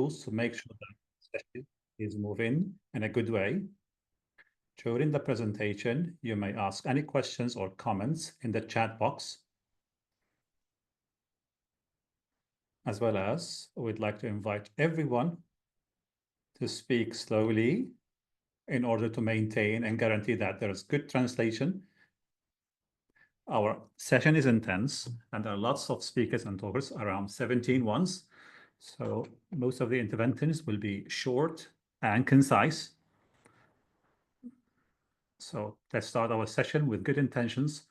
rules to make sure that the session is moving in a good way. During the presentation, you may ask any questions or comments in the chat box. As well as, we'd like to invite everyone to speak slowly in order to maintain and guarantee that there is good translation. Our session is intense, and there are lots of speakers and talkers, around 17 ones. So most of the interventions will be short and concise. So let's start our session with good intentions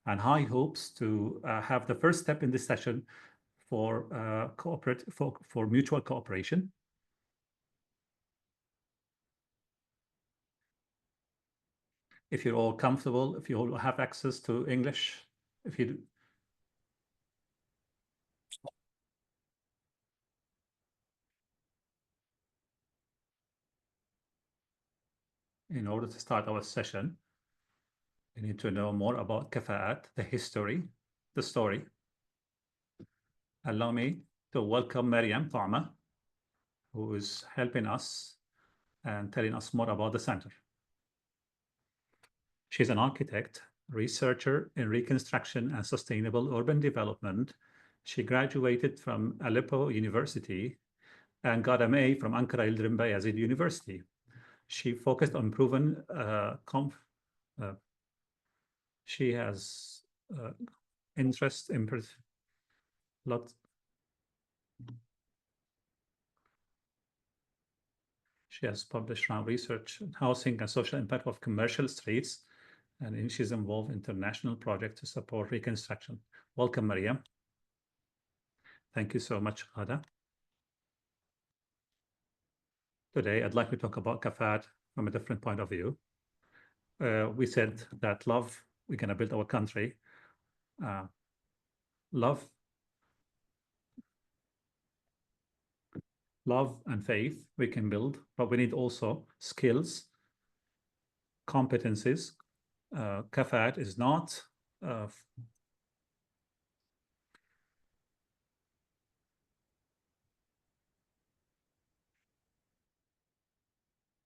and high hopes to have the first step in this session for mutual cooperation. If you're all comfortable, if you all have access to English, if you do. In order to start our session, we need to know more about KAFAAT, the history, the story. Allow me to welcome Maryam Ta'ma, who is helping us and telling us more about the center. She's an architect, researcher in reconstruction and sustainable urban development. She graduated from Aleppo University and got an MA from Ankara Yildirim Bayezid University. She focused on proven she has interest in She has published around research on housing and social impact of commercial streets, and she's involved in international projects to support reconstruction. Welcome, Maryam. Thank you so much, Ghada. Today, I'd like to talk about KAFAAT from a different point of view. We said that love, we're going to build our country. Love and faith we can build, but we need also skills, competencies. KAFAAT is not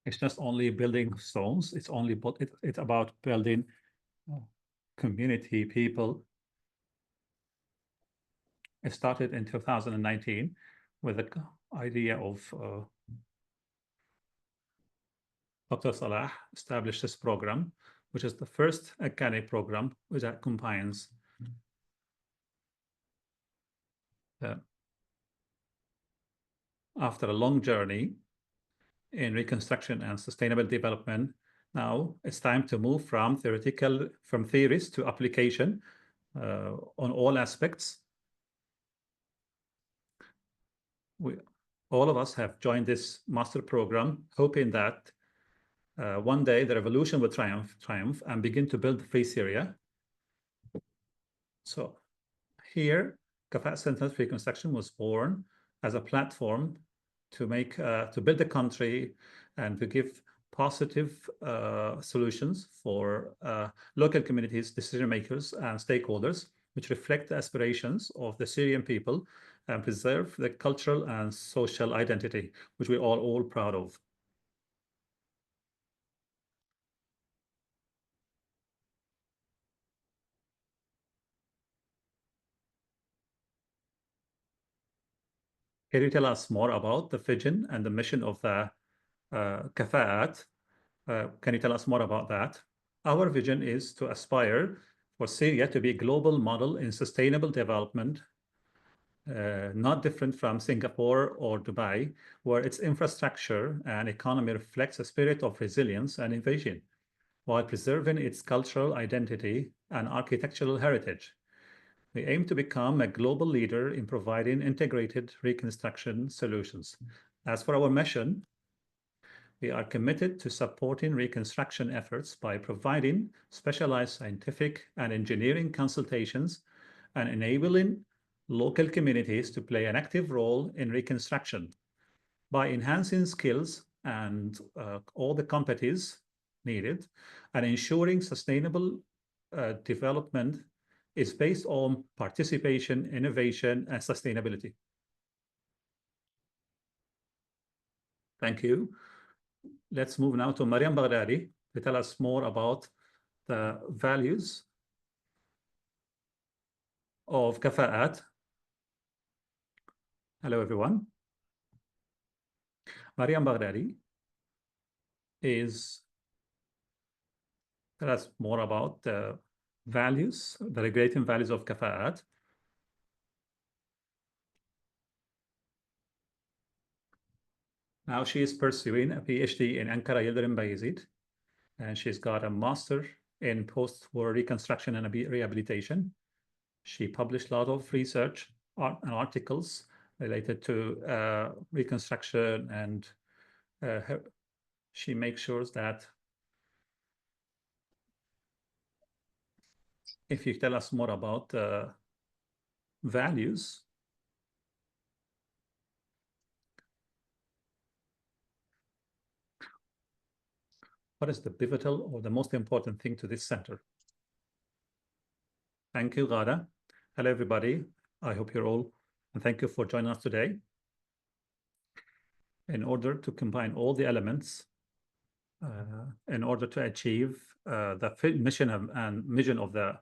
it's just only building stones. It's about building community, people. It started in 2019 with the idea of Dr. Salah established this program, which is the first academic program which combines after a long journey in reconstruction and sustainable development. Now it's time to move from theories to application on all aspects. All of us have joined this master program, hoping that one day the revolution will triumph and begin to build free Syria. So here, KAFAAT Center for Reconstruction was born as a platform to build a country and to give positive solutions for local communities, decision makers, and stakeholders, which reflect the aspirations of the Syrian people and preserve the cultural and social identity, which we're all proud of. Can you tell us more about the vision and the mission of the KAFAAT? Can you tell us more about that? Our vision is to aspire for Syria to be a global model in sustainable development, not different from Singapore or Dubai, where its infrastructure and economy reflects a spirit of resilience and innovation, while preserving its cultural identity and architectural heritage. We aim to become a global leader in providing integrated reconstruction solutions. As for our mission, we are committed to supporting reconstruction efforts by providing specialized scientific and engineering consultations and enabling local communities to play an active role in reconstruction by enhancing skills and all the competencies needed and ensuring sustainable development is based on participation, innovation, and sustainability. Thank you. Let's move now to Mariam Baghdadi to tell us more about the values of KAFAAT. Hello, everyone. Mariam Baghdadi tell us more about the values, the regulating values of KAFAAT. Now she is pursuing a PhD in Ankara Yildirim Bayezid, and she's got a master in post-war reconstruction and rehabilitation. She published a lot of research and articles related to reconstruction, and she makes sure that if you tell us more about values. What is the pivotal or the most important thing to this center? Thank you, Ghada. Hello, everybody. I hope you're all, and thank you for joining us today. In order to combine all the elements, in order to achieve the mission and vision of the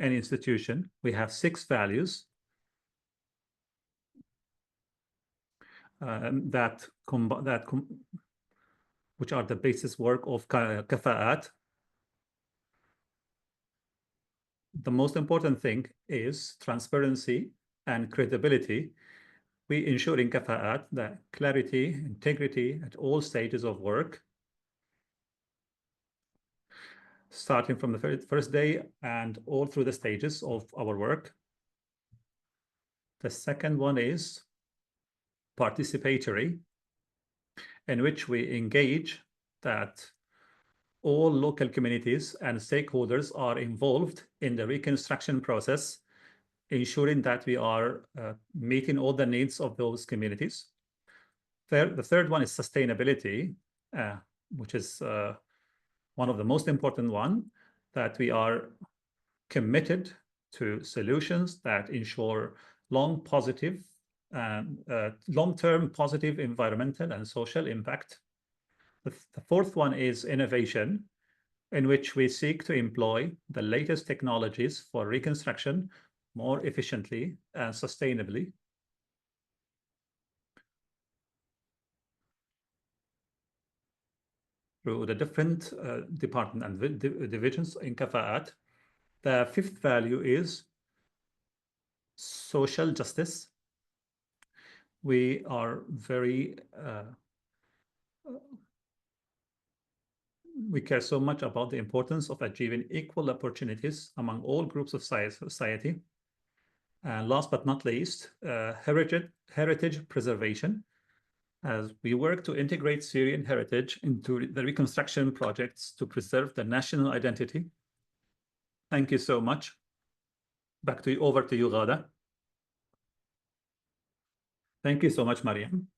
any institution, we have 6 values which are the basis work of KAFAAT. The most important thing is transparency and credibility. We ensure in KAFAAT that clarity, integrity at all stages of work, starting from the first day and all through the stages of our work. The second one is participatory, in which we engage that all local communities and stakeholders are involved in the reconstruction process, ensuring that we are meeting all the needs of those communities. The third one is sustainability, which is one of the most important one, that we are committed to solutions that ensure long-term positive environmental and social impact. The fourth one is innovation, in which we seek to employ the latest technologies for reconstruction more efficiently and sustainably. Through the different departments and divisions in KAFAAT. The fifth value is social justice. We are very we care so much about the importance of achieving equal opportunities among all groups of society. And last but not least, heritage preservation, as we work to integrate Syrian heritage into the reconstruction projects to preserve the national identity. Thank you so much. Over to you, Ghada. Thank you so much, Mariam.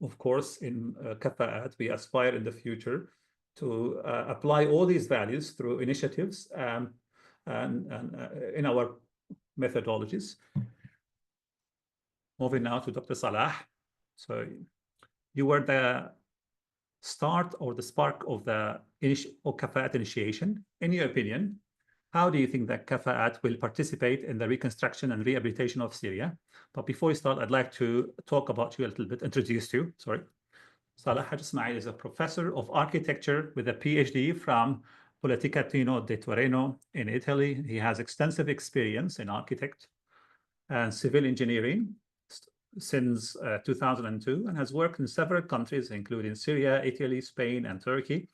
Of course, in KAFAAT, we aspire in the future to apply all these values through initiatives and in our methodologies. Moving now to Dr. Salah. So you were the start or the spark of the KAFAAT initiation. In your opinion, how do you think that KAFAAT will participate in the reconstruction and rehabilitation of Syria? But before we start, I'd like to talk about you a little bit, introduce you, sorry. Salah Haj Ismail is a professor of architecture with a PhD from Politecnico di Torino in Italy. He has extensive experience in architect and civil engineering since 2002 and has worked in several countries, including Syria, Italy, Spain, and Turkey.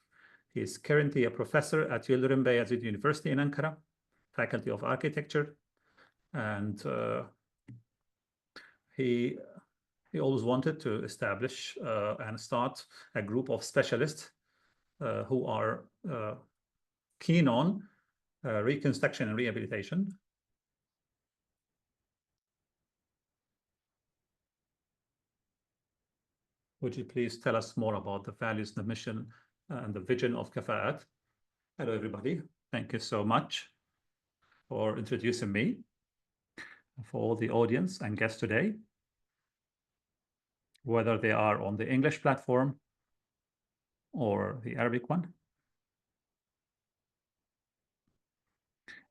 He is currently a professor at Yildirim Bayezid University in Ankara, Faculty of Architecture, and he always wanted to establish and start a group of specialists who are keen on reconstruction and rehabilitation. Would you please tell us more about the values, the mission, and the vision of KAFAAT? Hello, everybody. Thank you so much for introducing me, for all the audience and guests today. whether they are on the English platform or the Arabic one.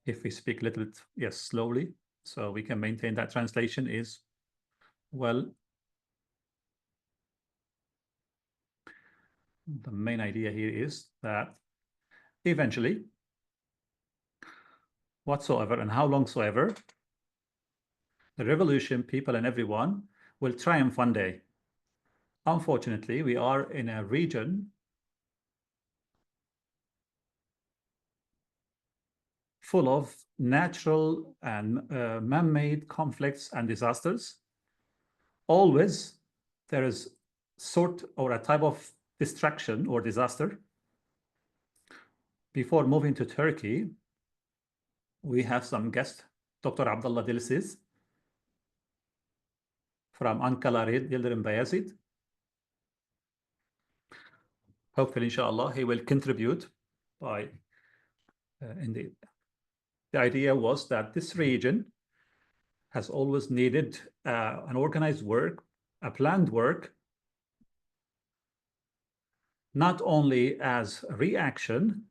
If we speak a little bit, yes, slowly, so we can maintain that translation is well. The main idea here is that eventually, whatsoever and how long soever, the revolution, people and everyone will triumph one day. Unfortunately, we are in a region full of natural and man-made conflicts and disasters. Always there is sort or a type of distraction or disaster. Before moving to Turkey, we have some guest, Dr. Abdullah Dilsiz from Ankara Yildirim Bayezid. Hopefully, inshallah, he will contribute by indeed. The idea was that this region has always needed an organized work, a planned work, not only as a reaction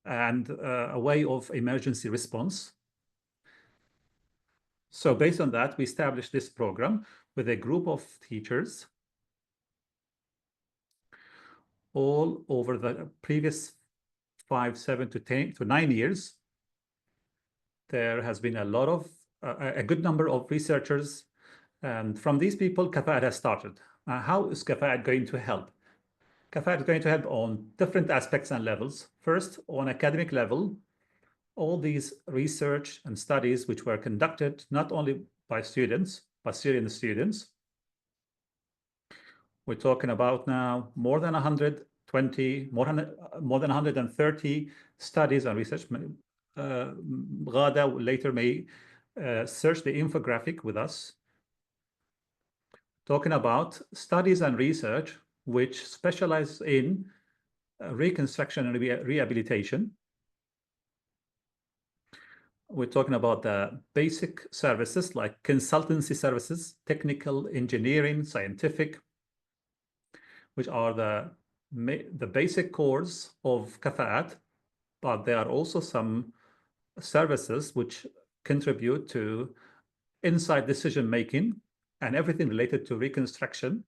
and a way of emergency response. So based on that, we established this program with a group of teachers all over the previous 5, 7 to 10 to 9 years. There has been a lot of a good number of researchers, and from these people, KAFAAT has started. How is KAFAAT going to help? KAFAAT is going to help on different aspects and levels. First, on academic level, all these research and studies which were conducted not only by students, but Syrian students. We're talking about now more than 120, more than 130 studies and research. Ghada later may search the infographic with us, talking about studies and research which specialize in reconstruction and rehabilitation. We're talking about the basic services like consultancy services, technical, engineering, scientific, which are the basic cores of KAFAAT, but there are also some services which contribute to inside decision making and everything related to reconstruction,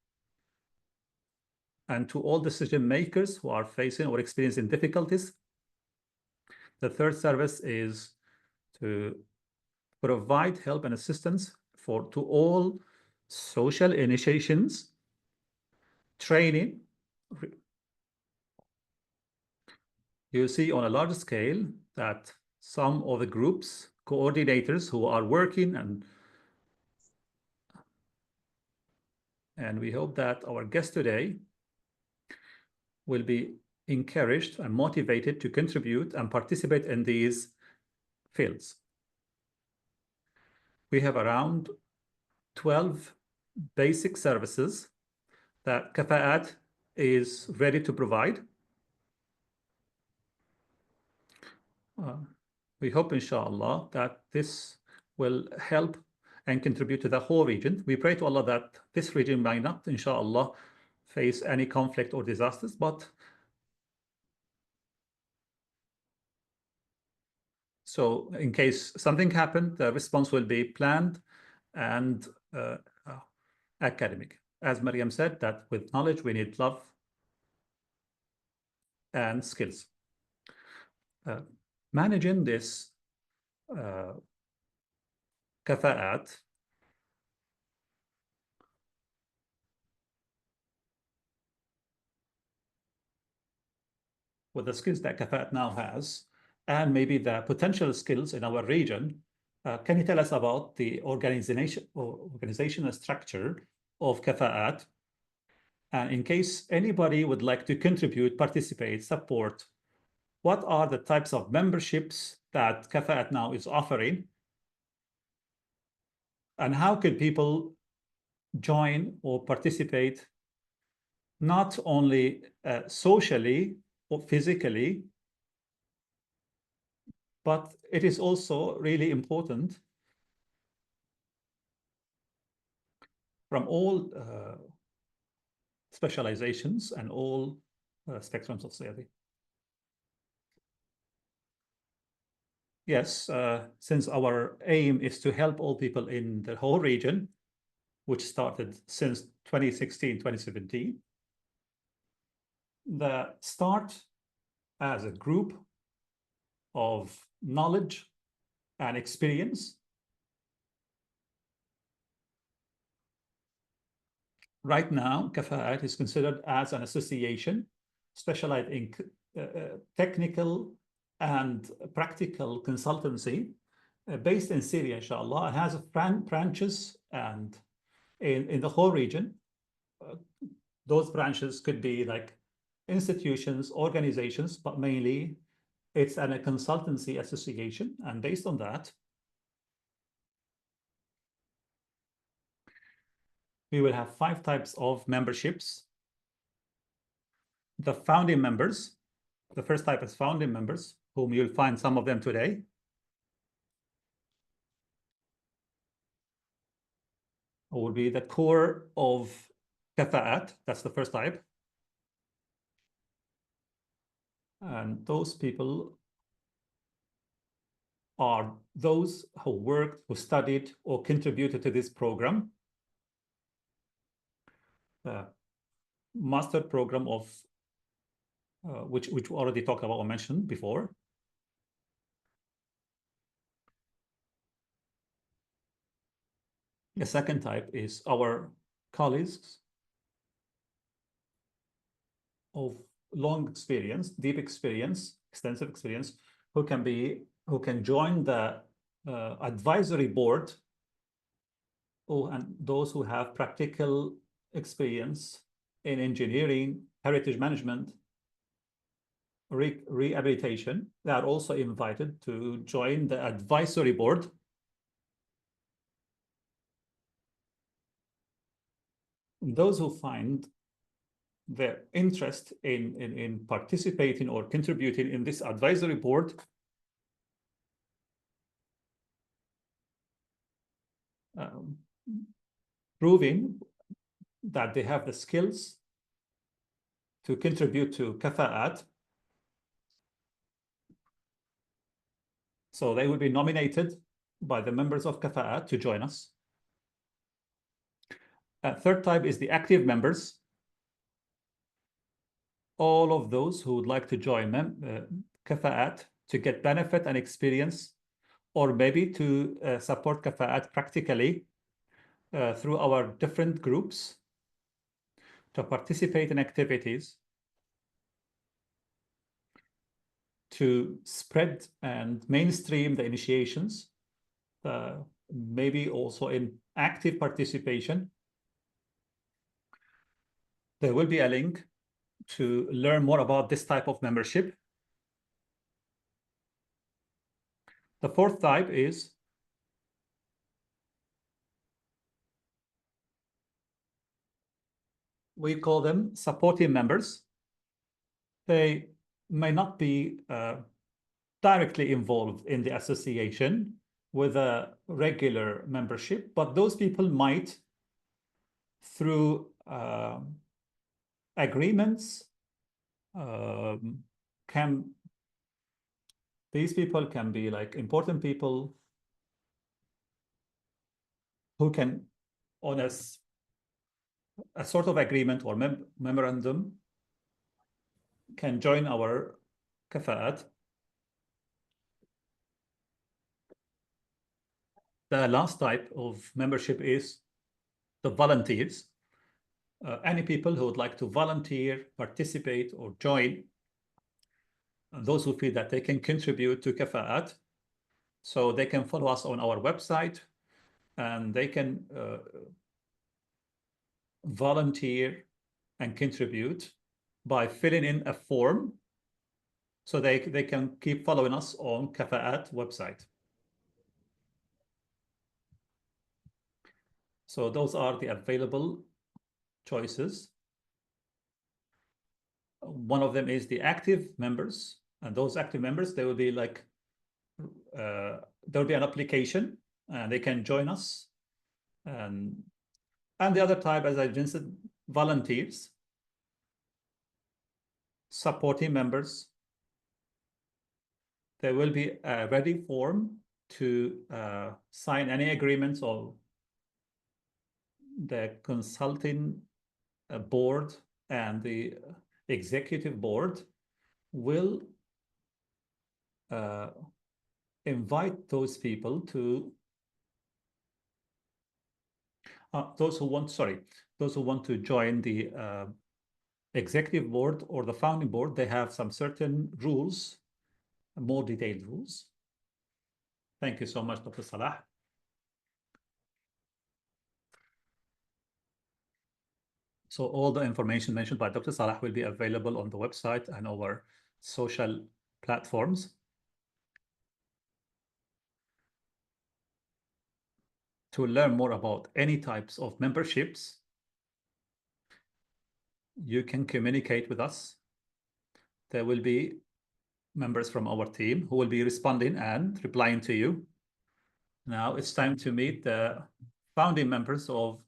and to all decision makers who are facing or experiencing difficulties. The third service is to provide help and assistance to all social initiations, training. You see on a large scale that some of the groups, coordinators who are working, and we hope that our guest today will be encouraged and motivated to contribute and participate in these fields. We have around 12 basic services that KAFAAT is ready to provide. We hope, inshallah, that this will help and contribute to the whole region. We pray to Allah that this region might not, inshallah, face any conflict or disasters, but so in case something happened, the response will be planned and academic. As Maryam said, that with knowledge, we need love and skills. Managing this KAFAAT with the skills that KAFAAT now has, and maybe the potential skills in our region. Can you tell us about the organizational structure of KAFAAT? And in case anybody would like to contribute, participate, support, what are the types of memberships that KAFAAT now is offering? And how can people join or participate, not only socially or physically, but it is also really important from all specializations and all spectrums of society. Yes, since our aim is to help all people in the whole region, which started since 2016, 2017, the start as a group of knowledge and experience. Right now, KAFAAT is considered as an association specialized in technical and practical consultancy based in Syria, inshallah. It has branches and in the whole region. Those branches could be like institutions, organizations, but mainly it's a consultancy association. And based on that, we will have 5 types of memberships. The founding members, the first type is founding members, whom you'll find some of them today. Will be the core of KAFAAT. That's the first type. And those people are those who worked, who studied, or contributed to this program. Master program of which we already talked about or mentioned before. The second type is our colleagues of long experience, deep experience, extensive experience, who can join the advisory board, and those who have practical experience in engineering, heritage management, rehabilitation. They are also invited to join the advisory board. Those who find their interest in participating or contributing in this advisory board proving that they have the skills to contribute to KAFAAT. So they will be nominated by the members of KAFAAT to join us. Third type is the active members. All of those who would like to join KAFAAT to get benefit and experience, or maybe to support KAFAAT practically through our different groups, to participate in activities, to spread and mainstream the initiations, maybe also in active participation. There will be a link to learn more about this type of membership. The fourth type is we call them supporting members. They may not be directly involved in the association with a regular membership, but those people might, through agreements, these people can be like important people who can, on a sort of agreement or memorandum, can join our KAFAAT. The last type of membership is the volunteers. Any people who would like to volunteer, participate, or join, those who feel that they can contribute to KAFAAT, so they can follow us on our website, and they can volunteer and contribute by filling in a form, so they can keep following us on KAFAAT website. So those are the available choices. One of them is the active members, and those active members, they will be like, there will be an application, and they can join us. And the other type, as I mentioned, volunteers. supporting members. There will be a ready form to sign any agreements or the consulting board and the executive board will invite those people to those who want to join the executive board or the founding board. They have some certain rules, more detailed rules. Thank you so much, Dr. Salah. So all the information mentioned by Dr. Salah will be available on the website and our social platforms. To learn more about any types of memberships, you can communicate with us. There will be members from our team who will be responding and replying to you. Now it's time to meet the founding members of,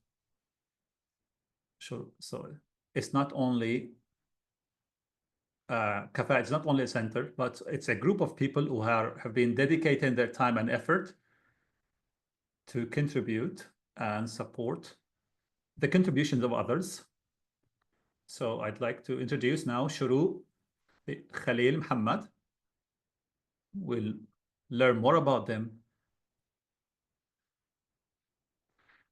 so it's not only KAFAAT, it's not only a center, but it's a group of people who have been dedicating their time and effort to contribute and support the contributions of others. So I'd like to introduce now Shuru Khalil Muhammad. We'll learn more about them.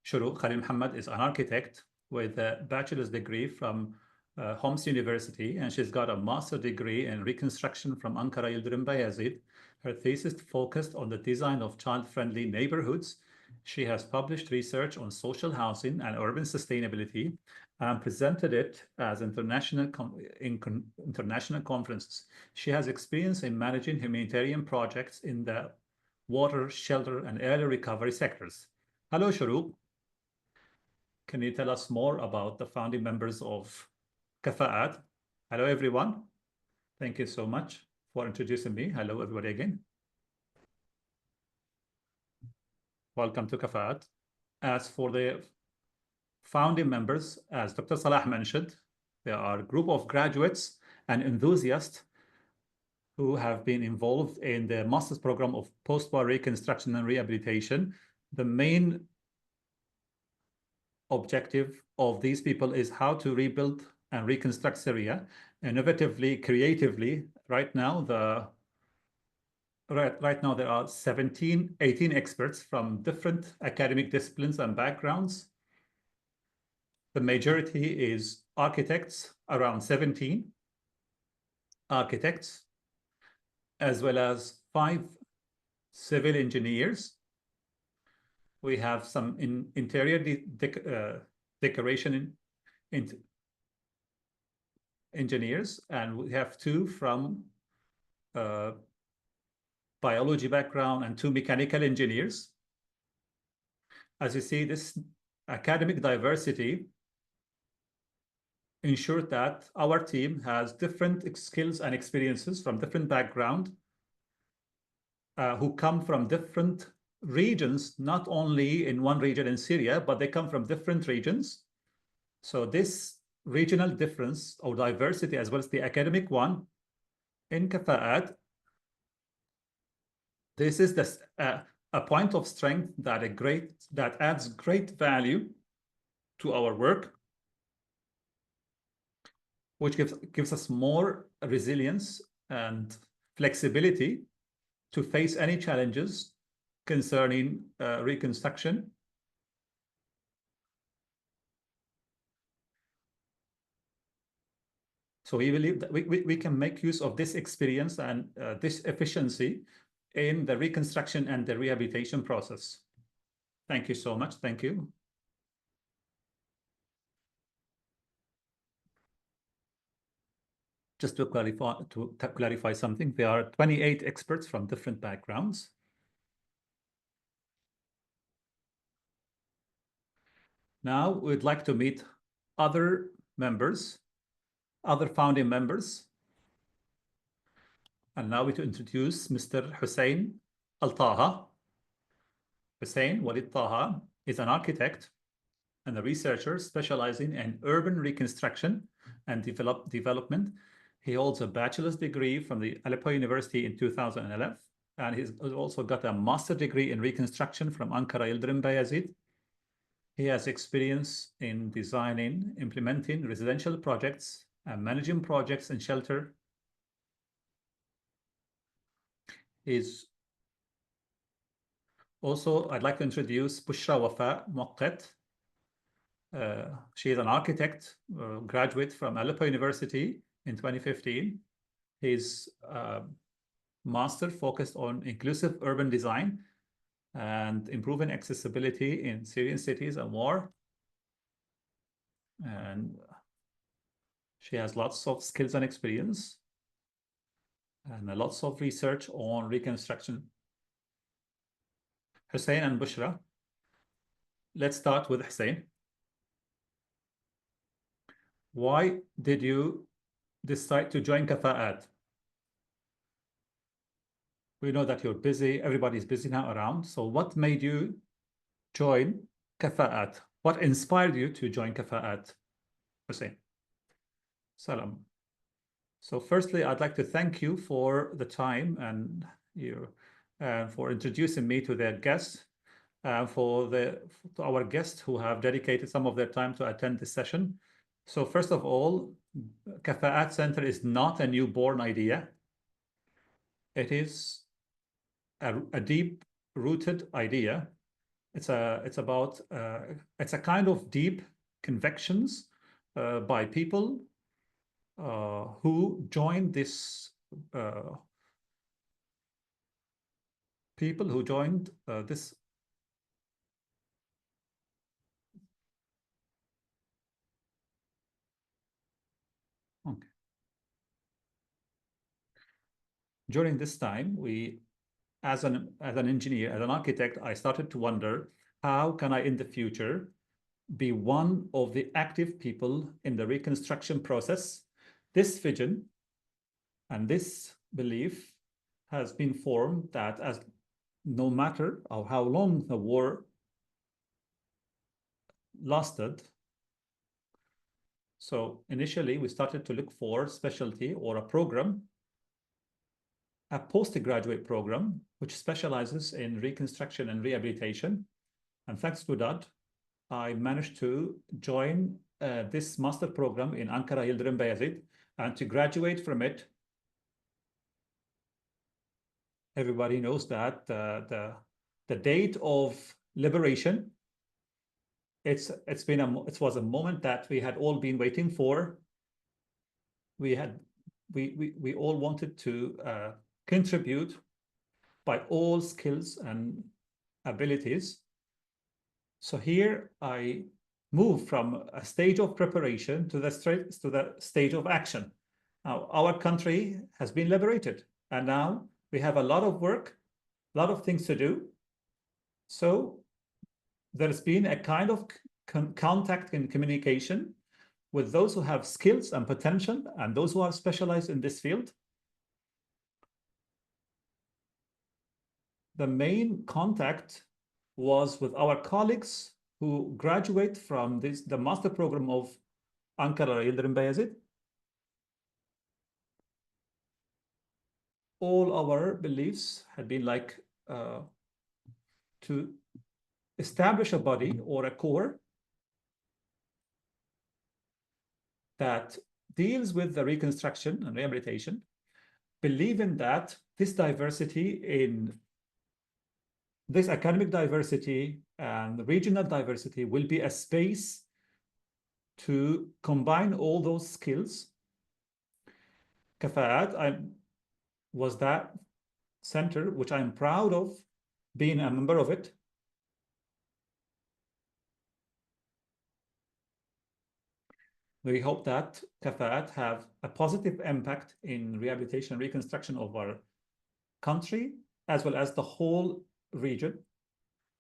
Shuru Khalil Muhammad is an architect with a bachelor's degree from Homs University, and she's got a master's degree in Reconstruction from Ankara Yildirim Bayezid. Her thesis focused on the design of child-friendly neighborhoods. She has published research on social housing and urban sustainability and presented it as international conferences. She has experience in managing humanitarian projects in the water, shelter, and early recovery sectors. Hello, Shuru. Can you tell us more about the founding members of KAFAAT? Hello, everyone. Thank you so much for introducing me. Hello, everybody again. Welcome to KAFAAT. As for the founding members, as Dr. Salah mentioned, there are a group of graduates and enthusiasts who have been involved in the master's program of post-war reconstruction and rehabilitation. The main objective of these people is how to rebuild and reconstruct Syria innovatively, creatively. Right now there are 18 experts from different academic disciplines and backgrounds. The majority is architects, around 17 architects, as well as 5 civil engineers. We have some interior decoration engineers, and we have 2 from biology background and 2 mechanical engineers. As you see, this academic diversity ensures that our team has different skills and experiences from different backgrounds, who come from different regions, not only in one region in Syria, but they come from different regions. So this regional difference or diversity, as well as the academic one in KAFAAT, this is a point of strength that adds great value to our work, which gives us more resilience and flexibility to face any challenges concerning reconstruction. So we believe that we can make use of this experience and this efficiency in the reconstruction and the rehabilitation process. Thank you so much. Thank you. Just to clarify something, there are 28 experts from different backgrounds. Now we'd like to meet other members, other founding members. And now we to introduce Mr. Hussein Al-Taha. Hussein Walid Taha is an architect and a researcher specializing in urban reconstruction and development. He holds a bachelor's degree from the Aleppo University in 2011, and he's also got a master's degree in reconstruction from Ankara Yildirim Bayezid. He has experience in designing, implementing residential projects, and managing projects in shelter. He's also, I'd like to introduce Bushra Wafa Muqqat. She is an architect, graduate from Aleppo University in 2015. His master focused on inclusive urban design and improving accessibility in Syrian cities and war. And she has lots of skills and experience and lots of research on reconstruction. Hussein and Bushra. Let's start with Hussein. Why did you decide to join KAFAAT? We know that you're busy. Everybody's busy now around. So what made you join KAFAAT? What inspired you to join KAFAAT? Hussein. Salam. So firstly, I'd like to thank you for the time and for introducing me to their guests, to our guests who have dedicated some of their time to attend this session. So first of all, KAFAAT Center is not a newborn idea. It is a deep-rooted idea. It's a kind of deep convictions by people who joined this. People who joined this. Okay. During this time, as an engineer, as an architect, I started to wonder, how can I in the future be one of the active people in the reconstruction process? This vision and this belief has been formed that as no matter how long the war lasted, so initially we started to look for specialty or a program, a postgraduate program, which specializes in reconstruction and rehabilitation. And thanks to that, I managed to join this master program in Ankara Yildirim Bayezid, and to graduate from it. Everybody knows that the date of liberation, it was a moment that we had all been waiting for. We all wanted to contribute by all skills and abilities. So here I move from a stage of preparation to the stage of action. Now our country has been liberated, and now we have a lot of work, a lot of things to do. So there's been a kind of contact and communication with those who have skills and potential and those who are specialized in this field. The main contact was with our colleagues who graduate from the master program of Ankara Yildirim Bayezid. All our beliefs had been like to establish a body or a core that deals with the reconstruction and rehabilitation, believing that this diversity in this academic diversity and regional diversity will be a space to combine all those skills. KAFAAT was that center, which I'm proud of being a member of it. We hope that KAFAAT have a positive impact in rehabilitation and reconstruction of our country, as well as the whole region.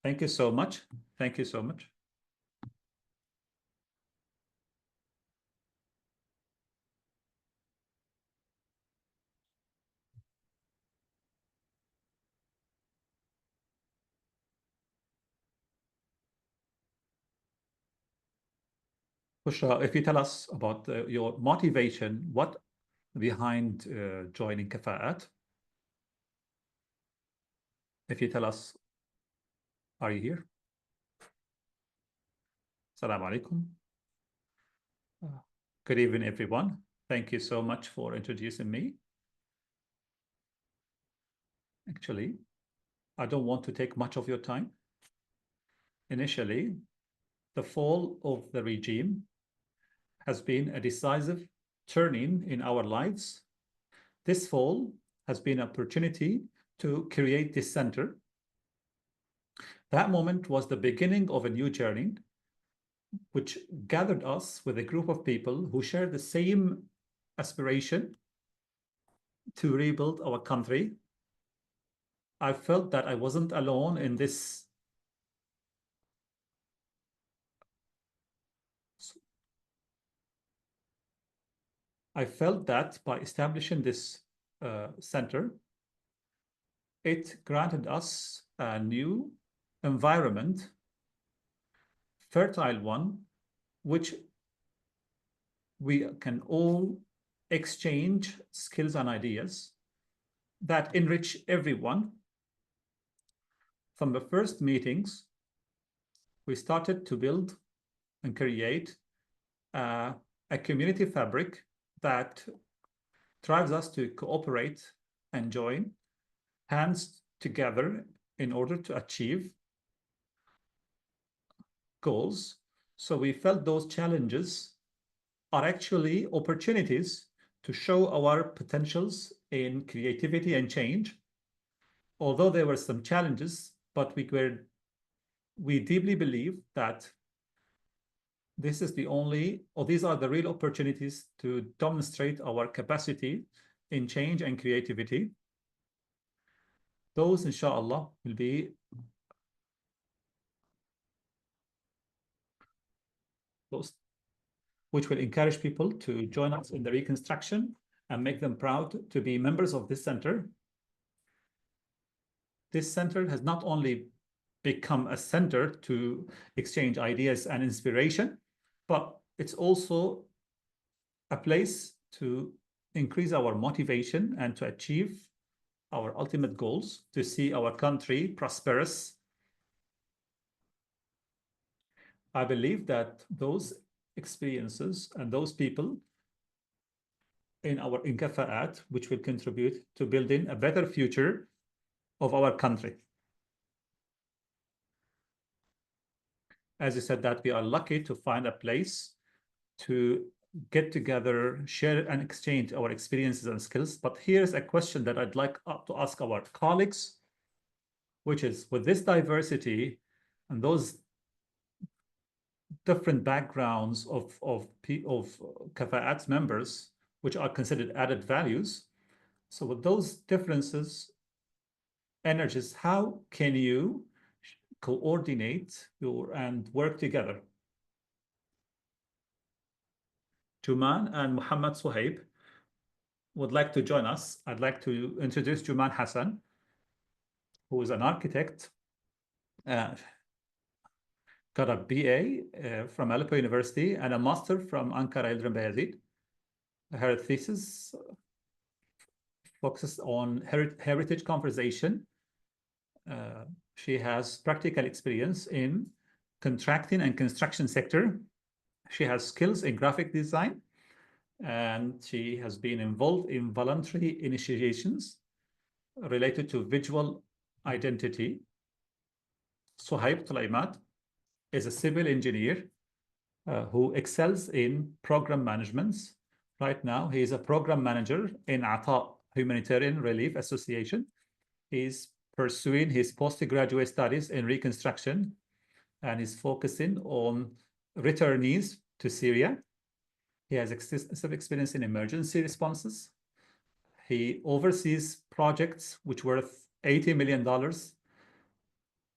Thank you so much. Thank you so much. Bushra, if you tell us about your motivation, what behind joining KAFAAT? If you tell us, are you here? Assalamu alaikum. Good evening, everyone. Thank you so much for introducing me. Actually, I don't want to take much of your time. Initially, the fall of the regime has been a decisive turning in our lives. This fall has been an opportunity to create this center. That moment was the beginning of a new journey, which gathered us with a group of people who share the same aspiration to rebuild our country. I felt that I wasn't alone in this. I felt that by establishing this center, it granted us a new environment, fertile one, which we can all exchange skills and ideas that enrich everyone. From the first meetings, we started to build and create a community fabric that drives us to cooperate and join hands together in order to achieve goals. So we felt those challenges are actually opportunities to show our potentials in creativity and change. Although there were some challenges, but we deeply believe that this is the only, or these are the real opportunities to demonstrate our capacity in change and creativity. Those, inshallah, will be those which will encourage people to join us in the reconstruction and make them proud to be members of this center. This center has not only become a center to exchange ideas and inspiration, but it's also a place to increase our motivation and to achieve our ultimate goals, to see our country prosperous. I believe that those experiences and those people in KAFAAT, which will contribute to building a better future of our country. As you said, that we are lucky to find a place to get together, share and exchange our experiences and skills. But here's a question that I'd like to ask our colleagues, which is, with this diversity and those different backgrounds of KAFAAT members, which are considered added values, so with those differences, energies, how can you coordinate and work together? Juman and Muhammad Suhaib would like to join us. I'd like to introduce Juman Hassan, who is an architect, got a BA from Aleppo University and a master from Ankara Yildirim Beyazit. Her thesis focuses on heritage conservation. She has practical experience in contracting and construction sector. She has skills in graphic design, and she has been involved in voluntary initiations related to visual identity. Suhaib Tulaimat is a civil engineer who excels in program management. Right now, he is a program manager in ATA Humanitarian Relief Association. He's pursuing his postgraduate studies in reconstruction and is focusing on returnees to Syria. He has extensive experience in emergency responses. He oversees projects which are worth $80 million.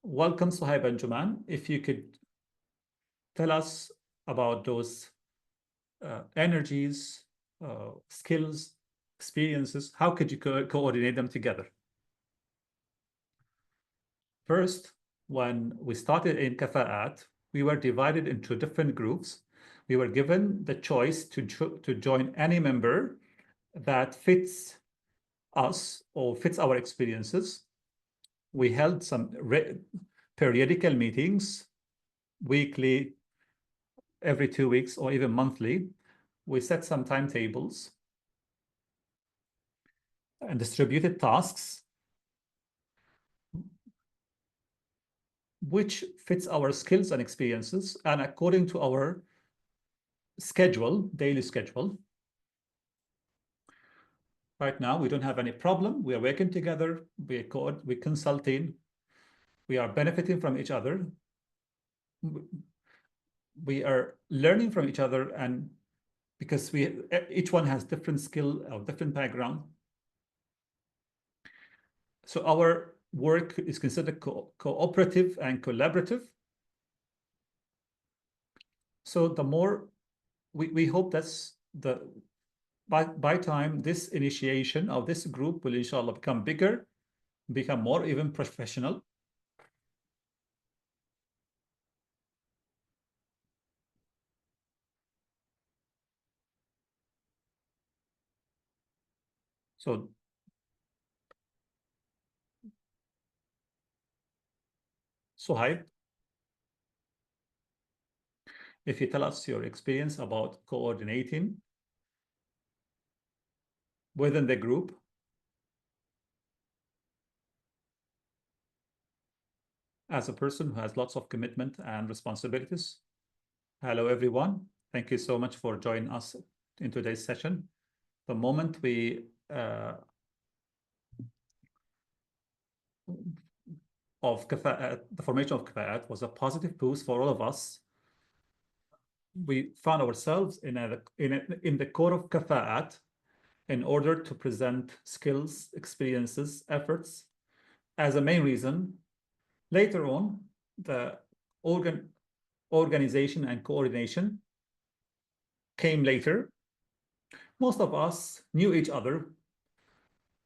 Welcome, Suhaib and Juman. If you could tell us about those energies, skills, experiences, how could you coordinate them together? First, when we started in KAFAAT, we were divided into different groups. We were given the choice to join any member that fits us or fits our experiences. We held some periodical meetings, weekly, every 2 weeks, or even monthly. We set some timetables and distributed tasks which fits our skills and experiences, and according to our schedule, daily schedule. Right now, we don't have any problem. We are working together. We consulting. We are benefiting from each other. We are learning from each other, and because each one has different skill or different background. So our work is considered cooperative and collaborative. So the more we hope that's by time this initiation of this group will inshallah become bigger, become more even professional. So Suhaib, if you tell us your experience about coordinating within the group. As a person who has lots of commitment and responsibilities. Hello, everyone. Thank you so much for joining us in today's session. The moment we the formation of KAFAAT was a positive boost for all of us. We found ourselves in the core of KAFAAT in order to present skills, experiences, efforts as a main reason. Later on, the organization and coordination came later. Most of us knew each other,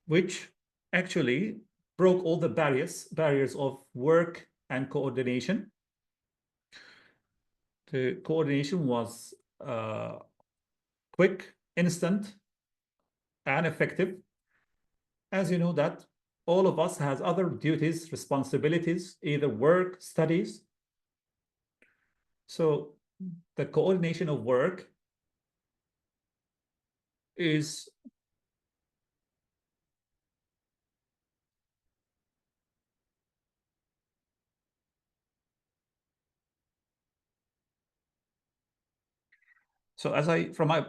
which actually broke all the barriers of work and coordination. The coordination was quick, instant, and effective. As you know that all of us has other duties, responsibilities, either work, studies. So the coordination of work is so as I from my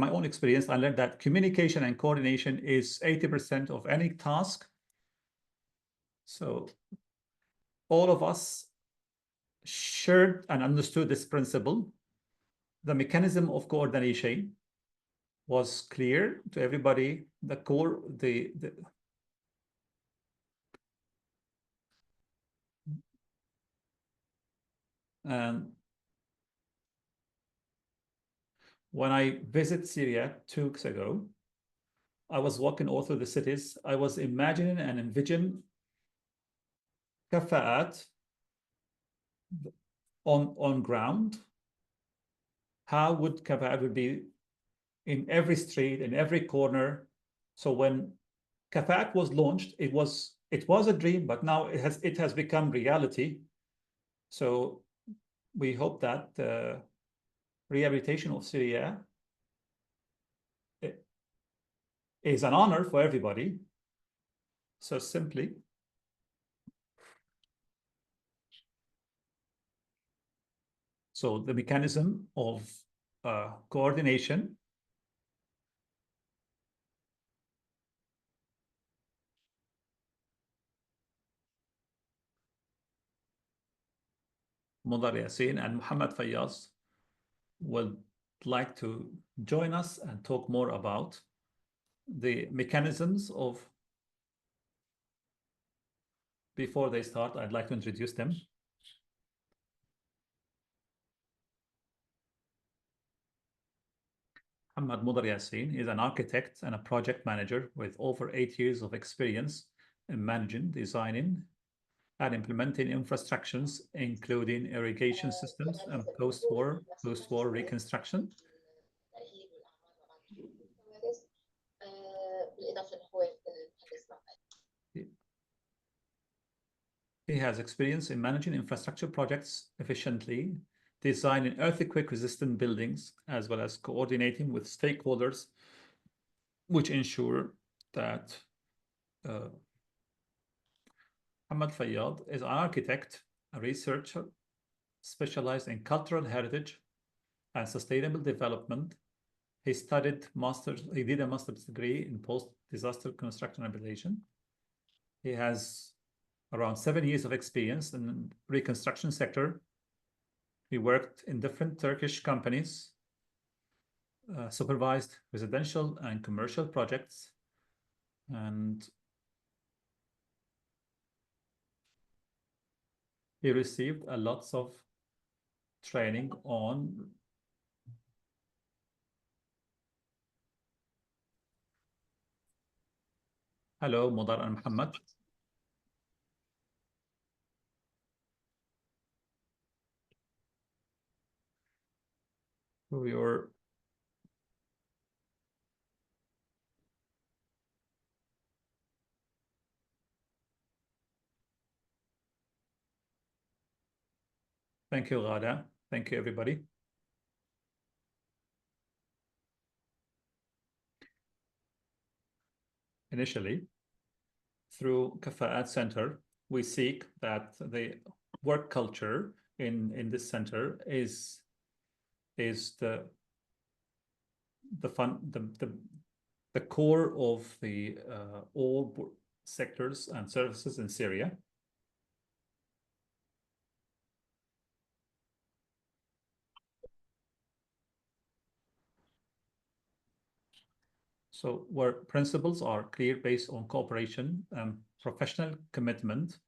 own experience, I learned that communication and coordination is 80% of any task. So all of us shared and understood this principle. The mechanism of coordination was clear to everybody. The core, and when I visited Syria 2 weeks ago, I was walking all through the cities. I was imagining and envisioning KAFAAT on ground. How would KAFAAT be in every street, in every corner? So when KAFAAT was launched, it was a dream, but now it has become reality. So we hope that the rehabilitation of Syria is an honor for everybody. So simply, so the mechanism of coordination Mudar Yassin and Muhammad Fayyaz will like to join us and talk more about the mechanisms of. Before they start, I'd like to introduce them. Muhammad Mudar Yassin is an architect and a project manager with over 8 years of experience in managing, designing, and implementing infrastructures, including irrigation systems and post-war reconstruction. He has experience in managing infrastructure projects efficiently, designing earthquake-resistant buildings, as well as coordinating with stakeholders, which ensure that Muhammad Fayyad is an architect, a researcher, specialized in cultural heritage and sustainable development. He did a master's degree in post-disaster construction and rehabilitation. He has around 7 years of experience in the reconstruction sector. He worked in different Turkish companies, supervised residential and commercial projects, and he received a lots of training on Hello, Mudar and Muhammad. Thank you, Ghada. Thank you, everybody. Initially, through KAFAAT Center, we seek that the work culture in this center is the core of the all sectors and services in Syria. So where principles are clear based on cooperation and professional commitment.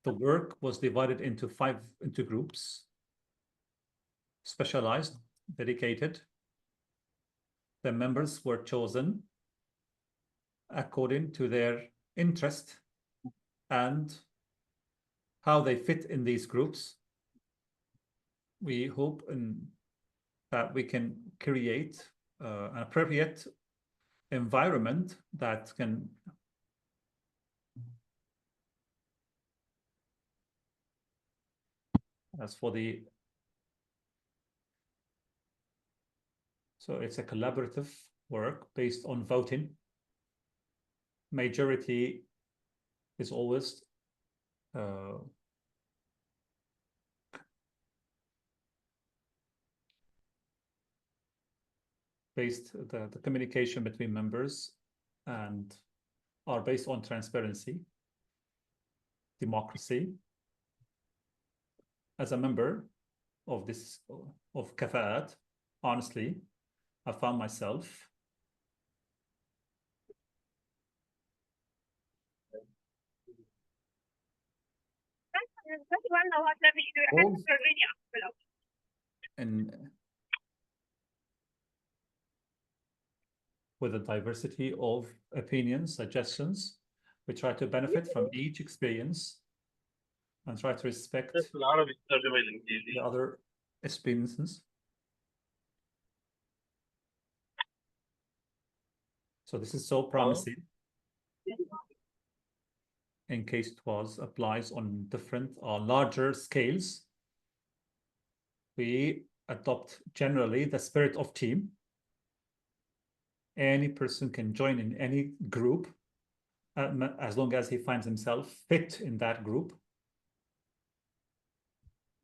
The work was divided into groups, specialized, dedicated. The members were chosen according to their interest and how they fit in these groups. We hope that we can create an appropriate environment that can so it's a collaborative work based on voting. Majority is always the communication between members and are based on transparency, democracy. As a member of KAFAAT, honestly, I found myself with a diversity of opinions, suggestions. We try to benefit from each experience and try to respect the other experiences. So this is so promising. In case it applies on different or larger scales. We adopt generally the spirit of team. Any person can join in any group as long as he finds himself fit in that group,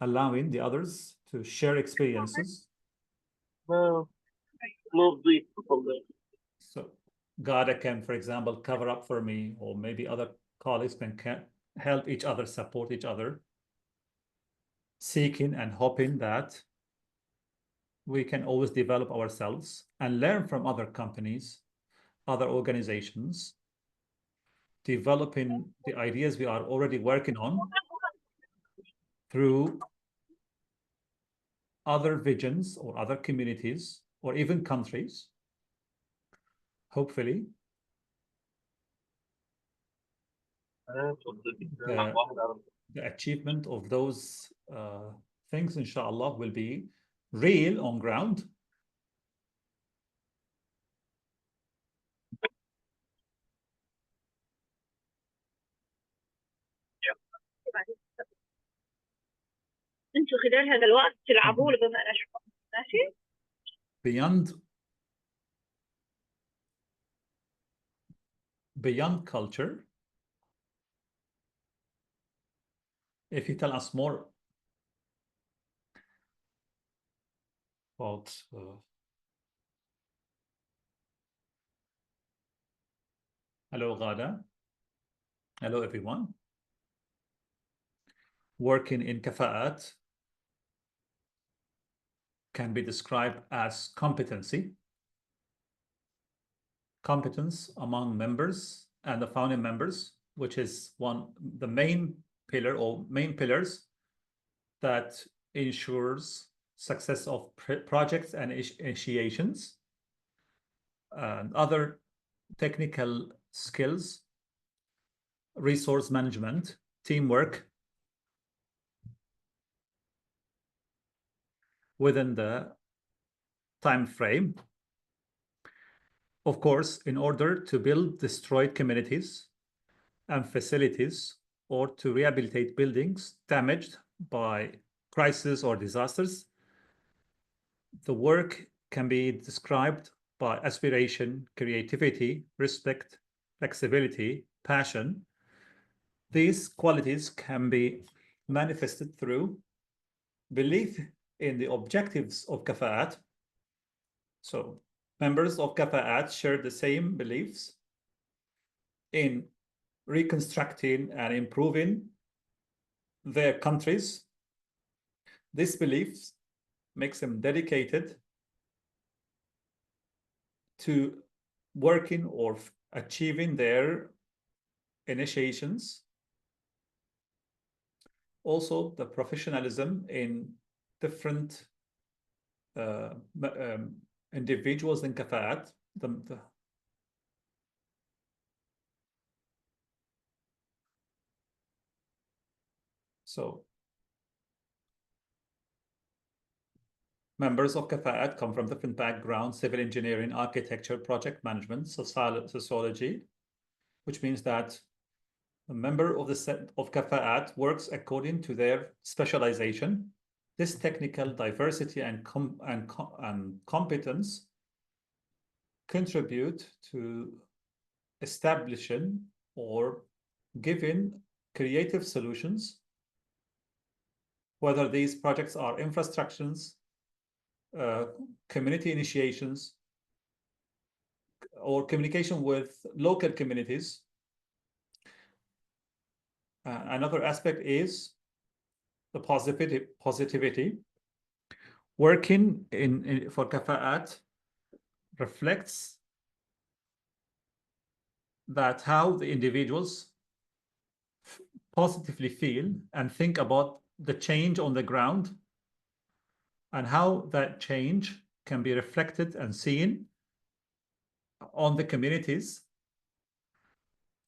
allowing the others to share experiences. So Ghada can, for example, cover up for me, or maybe other colleagues can help each other, support each other, seeking and hoping that we can always develop ourselves and learn from other companies, other organizations, developing the ideas we are already working on through other visions or other communities or even countries. Hopefully, the achievement of those things, inshallah, will be real on ground. انتوا خلال هذا الوقت تلعبوا بما انا شفت ماشي. Beyond culture, if you tell us more about hello Ghada, hello everyone. Working in KAFAAT can be described as competency, competence among members and the founding members, which is the main pillar or main pillars that ensures success of projects and initiations. Other technical skills, resource management, teamwork within the time frame. Of course, in order to build destroyed communities and facilities, or to rehabilitate buildings damaged by crises or disasters, the work can be described by aspiration, creativity, respect, flexibility, passion. These qualities can be manifested through belief in the objectives of KAFAAT. So members of KAFAAT share the same beliefs in reconstructing and improving their countries. This belief makes them dedicated to working or achieving their initiations. Also, the professionalism in different individuals in KAFAAT. So members of KAFAAT come from different backgrounds: civil engineering, architecture, project management, sociology, which means that a member of the set of KAFAAT works according to their specialization. This technical diversity and competence contribute to establishing or giving creative solutions, whether these projects are infrastructures, community initiations, or communication with local communities. Another aspect is the positivity. Working for KAFAAT reflects that how the individuals positively feel and think about the change on the ground, and how that change can be reflected and seen on the communities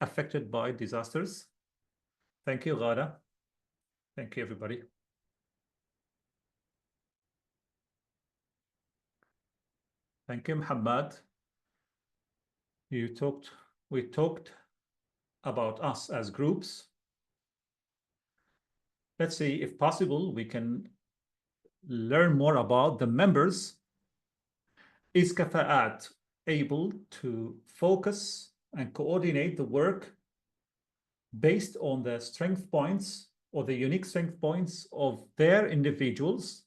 affected by disasters. Thank you, Ghada. Thank you, everybody. Thank you, Muhammad. We talked about us as groups. Let's see if possible we can learn more about the members. Is KAFAAT able to focus and coordinate the work based on the strength points or the unique strength points of their individuals?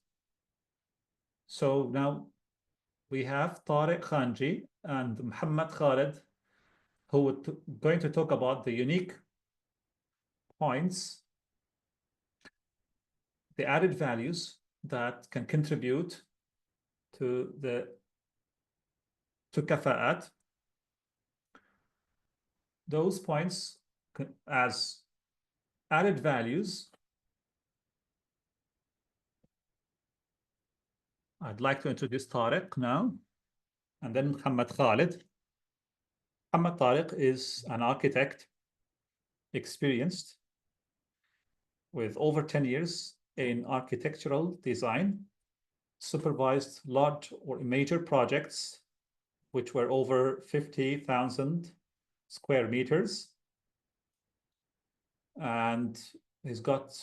So now we have Tariq Khanji and Muhammad Khalid, who are going to talk about the unique points, the added values that can contribute to KAFAAT. Those points as added values. I'd like to introduce Tariq now, and then Muhammad Khalid. Muhammad Tariq is an architect, experienced with over 10 years in architectural design, supervised large or major projects which were over 50,000 square meters, and he's got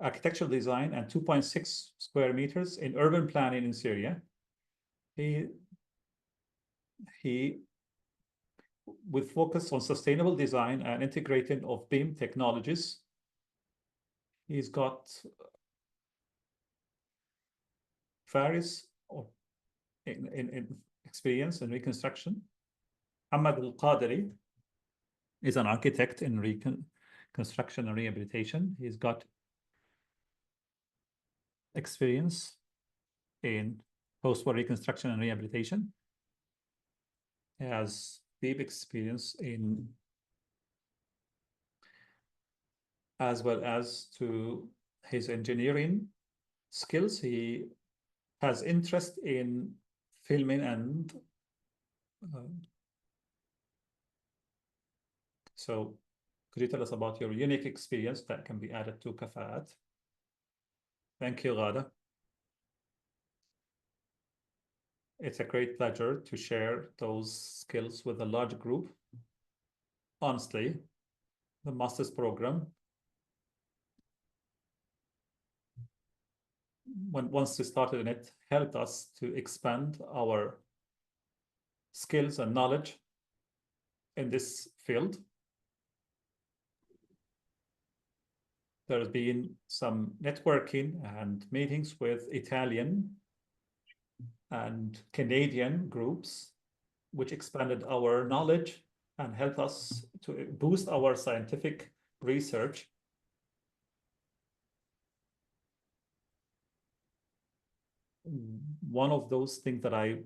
architectural design and 2.6 square meters in urban planning in Syria. He, with focus on sustainable design and integrating of BIM technologies, he's got various in experience in reconstruction. Ahmad Al-Qadiri is an architect in reconstruction and rehabilitation. He's got experience in post-war reconstruction and rehabilitation. He has deep experience in, as well as to his engineering skills. He has interest in filming and so could you tell us about your unique experience that can be added to KAFAAT? Thank you, Ghada. It's a great pleasure to share those skills with a large group. Honestly, the master's program, once we started in it, helped us to expand our skills and knowledge in this field. There's been some networking and meetings with Italian and Canadian groups, which expanded our knowledge and helped us to boost our scientific research. One of those things that I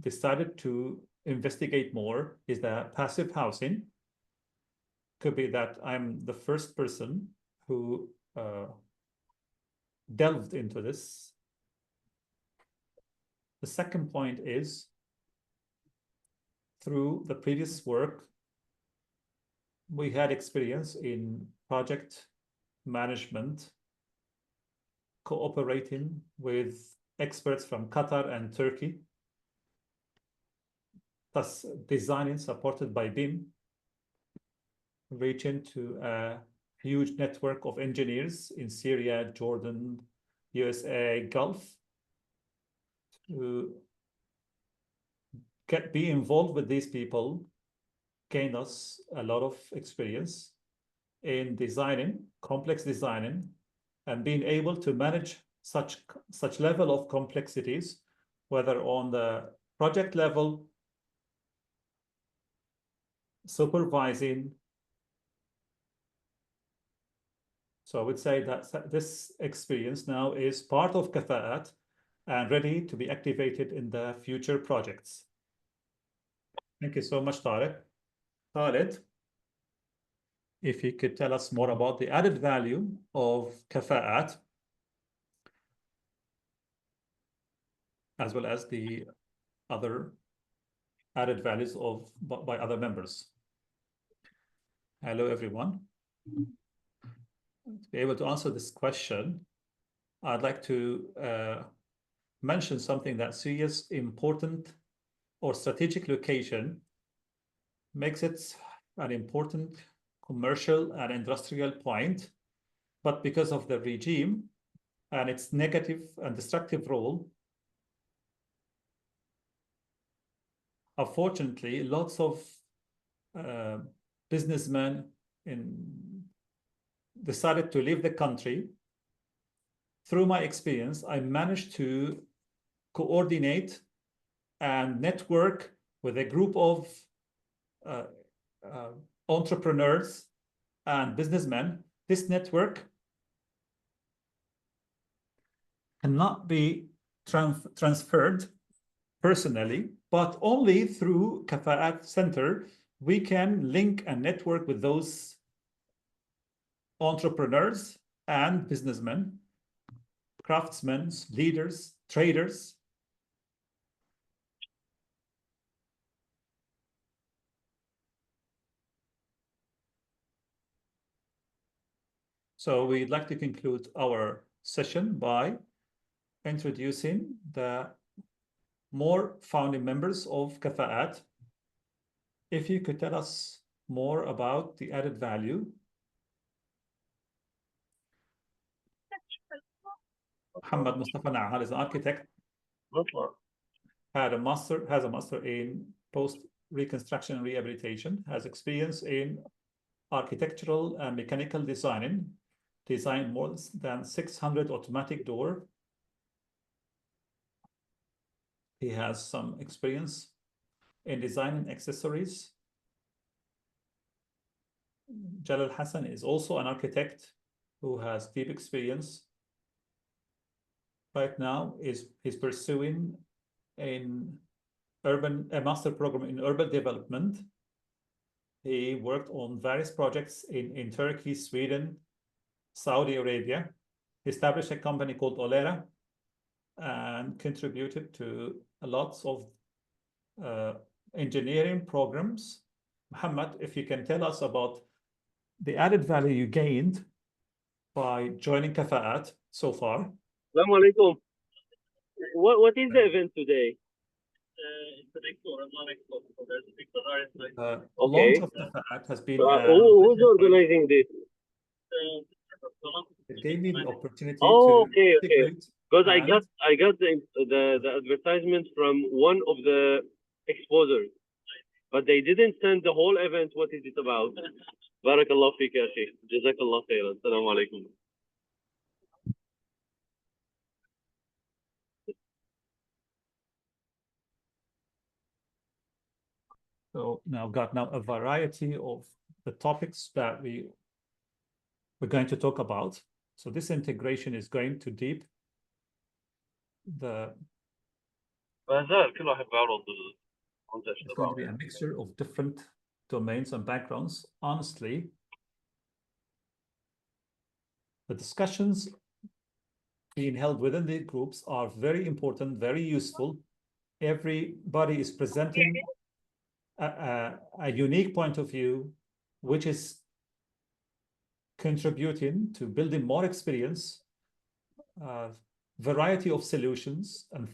decided to investigate more is the passive housing. Could be that I'm the first person who delved into this. The second point is, through the previous work, we had experience in project management, cooperating with experts from Qatar and Turkey, thus designing supported by BIM, reaching to a huge network of engineers in Syria, Jordan, USA, Gulf, to be involved with these people, gained us a lot of experience in designing, complex designing, and being able to manage such level of complexities, whether on the project level, supervising. So I would say that this experience now is part of KAFAAT and ready to be activated in the future projects. Thank you so much, Tariq. Khalid, if you could tell us more about the added value of KAFAAT, as well as the other added values by other members. Hello, everyone. To be able to answer this question, I'd like to mention something that Syria's important or strategic location makes it an important commercial and industrial point, but because of the regime and its negative and destructive role, unfortunately, lots of businessmen decided to leave the country. Through my experience, I managed to coordinate and network with a group of entrepreneurs and businessmen. This network cannot be transferred personally, but only through KAFAAT Center, we can link and network with those entrepreneurs and businessmen, craftsmen, leaders, traders. So we'd like to conclude our session by introducing the more founding members of KAFAAT. If you could tell us more about the added value. Muhammad Mustafa Nahal is an architect, has a master in post-reconstruction and rehabilitation, has experience in architectural and mechanical designing, designed more than 600 automatic door. He has some experience in designing accessories. Jalal Hassan is also an architect who has deep experience. Right now, he's pursuing a master program in urban development. He worked on various projects in Turkey, Sweden, Saudi Arabia. He established a company called Olera and contributed to lots of engineering programs. Muhammad, if you can tell us about the added value you gained by joining KAFAAT so far. Assalamu alaikum. What is the event today? Launch of KAFAAT has been. Who's organizing this? It gave me the opportunity to. Okay. Because I got the advertisement from one of the exposers, but they didn't send the whole event. What is it about? Barakallah fik ya Sheikh. Jazakallah khairan. Assalamu alaikum. So now I've got a variety of the topics that we're going to talk about. So this integration is going to deep the. It's going to be a mixture of different domains and backgrounds. Honestly, the discussions being held within the groups are very important, very useful. Everybody is presenting a unique point of view, which is contributing to building more experience, variety of solutions, and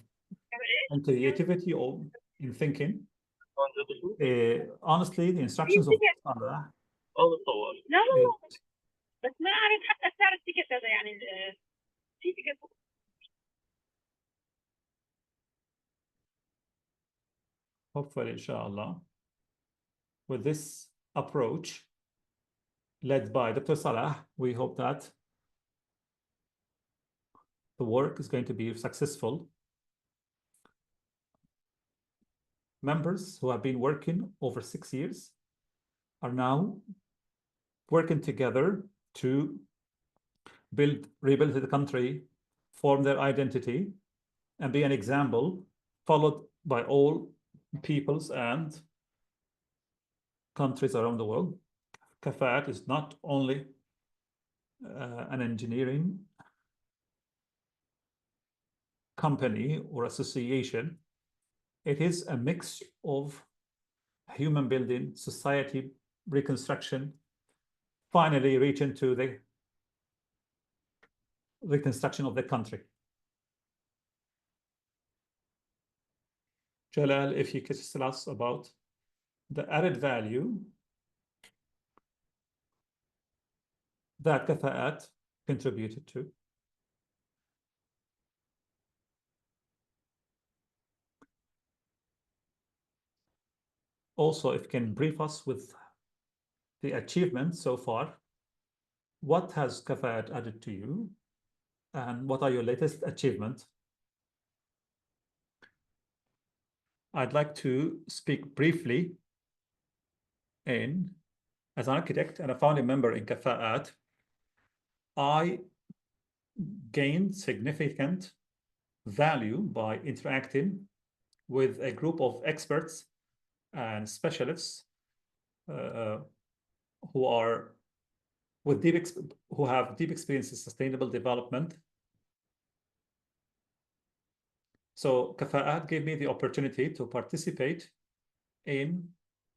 creativity in thinking. Honestly, the instructions of Allah. لا بس ما أعرف حتى سعر التيكت هذا يعني في تيكت. Hopefully, inshallah, with this approach led by Dr. Salah, we hope that the work is going to be successful. Members who have been working over 6 years are now working together to rebuild the country, form their identity, and be an example followed by all peoples and countries around the world. KAFAAT is not only an engineering company or association, it is a mix of human building, society reconstruction, finally reaching to the reconstruction of the country. Jalal, if you could tell us about the added value that KAFAAT contributed to. Also, if you can brief us with the achievements so far, what has KAFAAT added to you, and what are your latest achievements? I'd like to speak briefly as an architect and a founding member in KAFAAT. I gained significant value by interacting with a group of experts and specialists who have deep experience in sustainable development. So KAFAAT gave me the opportunity to participate in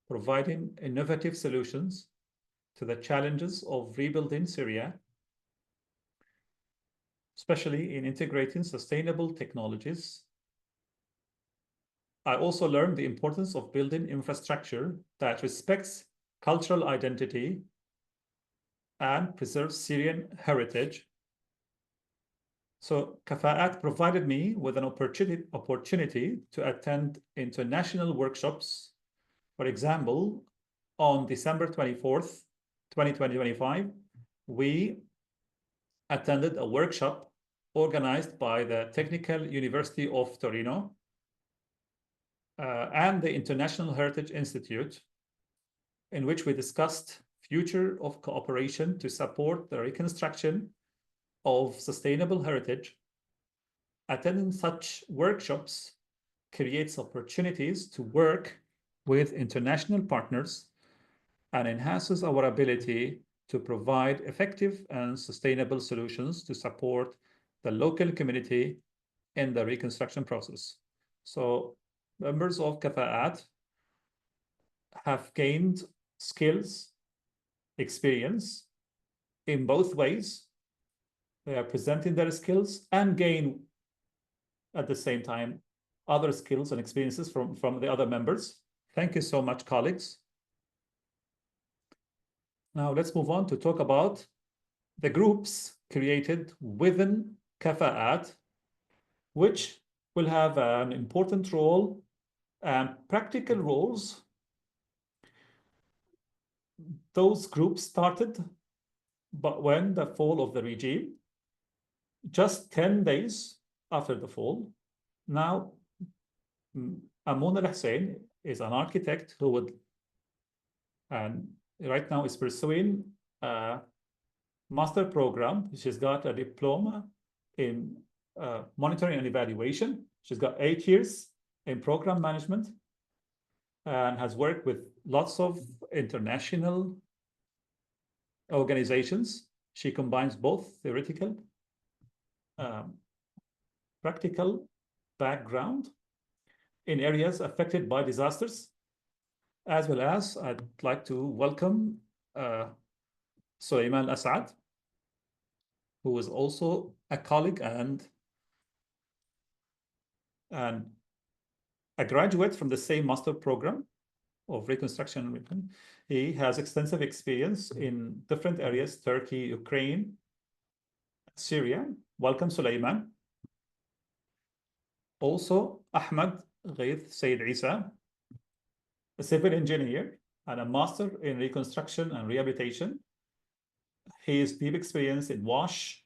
providing innovative solutions to the challenges of rebuilding Syria, especially in integrating sustainable technologies. I also learned the importance of building infrastructure that respects cultural identity and preserves Syrian heritage. So KAFAAT provided me with an opportunity to attend international workshops. For example, on December 24th, 2025, we attended a workshop organized by the Technical University of Torino and the International Heritage Institute, in which we discussed future of cooperation to support the reconstruction of sustainable heritage. Attending such workshops creates opportunities to work with international partners and enhances our ability to provide effective and sustainable solutions to support the local community in the reconstruction process. So members of KAFAAT have gained skills, experience in both ways. They are presenting their skills and gain at the same time other skills and experiences from the other members. Thank you so much, colleagues. Now let's move on to talk about the groups created within KAFAAT, which will have an important role and practical roles. Those groups started but when the fall of the regime, just 10 days after the fall. Now, Amon al-Hussein is an architect who would, and right now is pursuing a master program. She's got a diploma in monitoring and evaluation. She's got 8 years in program management and has worked with lots of international organizations. She combines both theoretical, practical background in areas affected by disasters, as well as I'd like to welcome Sulaiman Asad, who is also a colleague and a graduate from the same master program of reconstruction. He has extensive experience in different areas: Turkey, Ukraine, Syria. Welcome, Sulaiman. Also, Ahmed Ghaith Said Isa, a civil engineer and a master in reconstruction and rehabilitation. He has deep experience in WASH.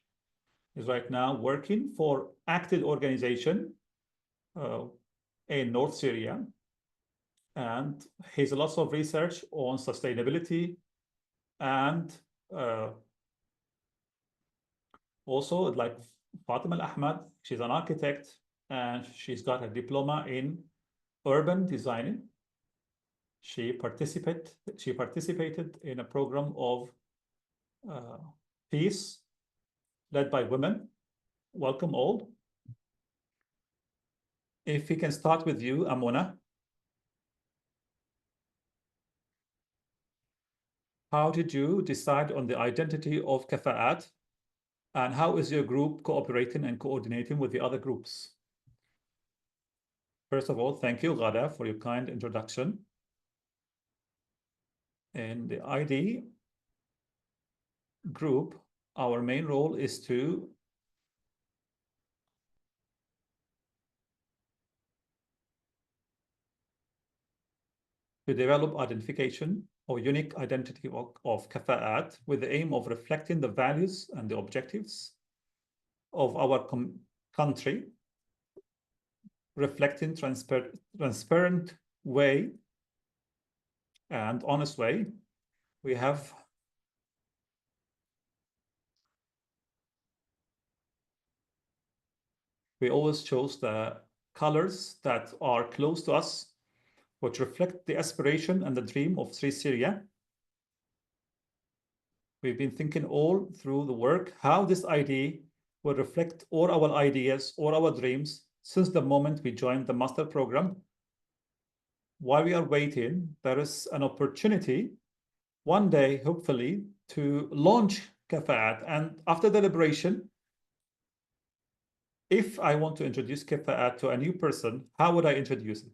He's right now working for active organization in North Syria. And he has lots of research on sustainability and also like Fatima Al-Ahmad, she's an architect and she's got a diploma in urban designing. She participated in a program of peace led by women. Welcome all. If we can start with you, Amona. How did you decide on the identity of KAFAAT, and how is your group cooperating and coordinating with the other groups? First of all, thank you, Ghada, for your kind introduction. In the ID group, our main role is to develop identification or unique identity of KAFAAT with the aim of reflecting the values and the objectives of our country, reflecting transparent way and honest way. We always chose the colors that are close to us, which reflect the aspiration and the dream of Sri Syria. We've been thinking all through the work how this ID will reflect all our ideas, all our dreams since the moment we joined the master program. While we are waiting, there is an opportunity one day, hopefully, to launch KAFAAT. And after deliberation, if I want to introduce KAFAAT to a new person, how would I introduce it?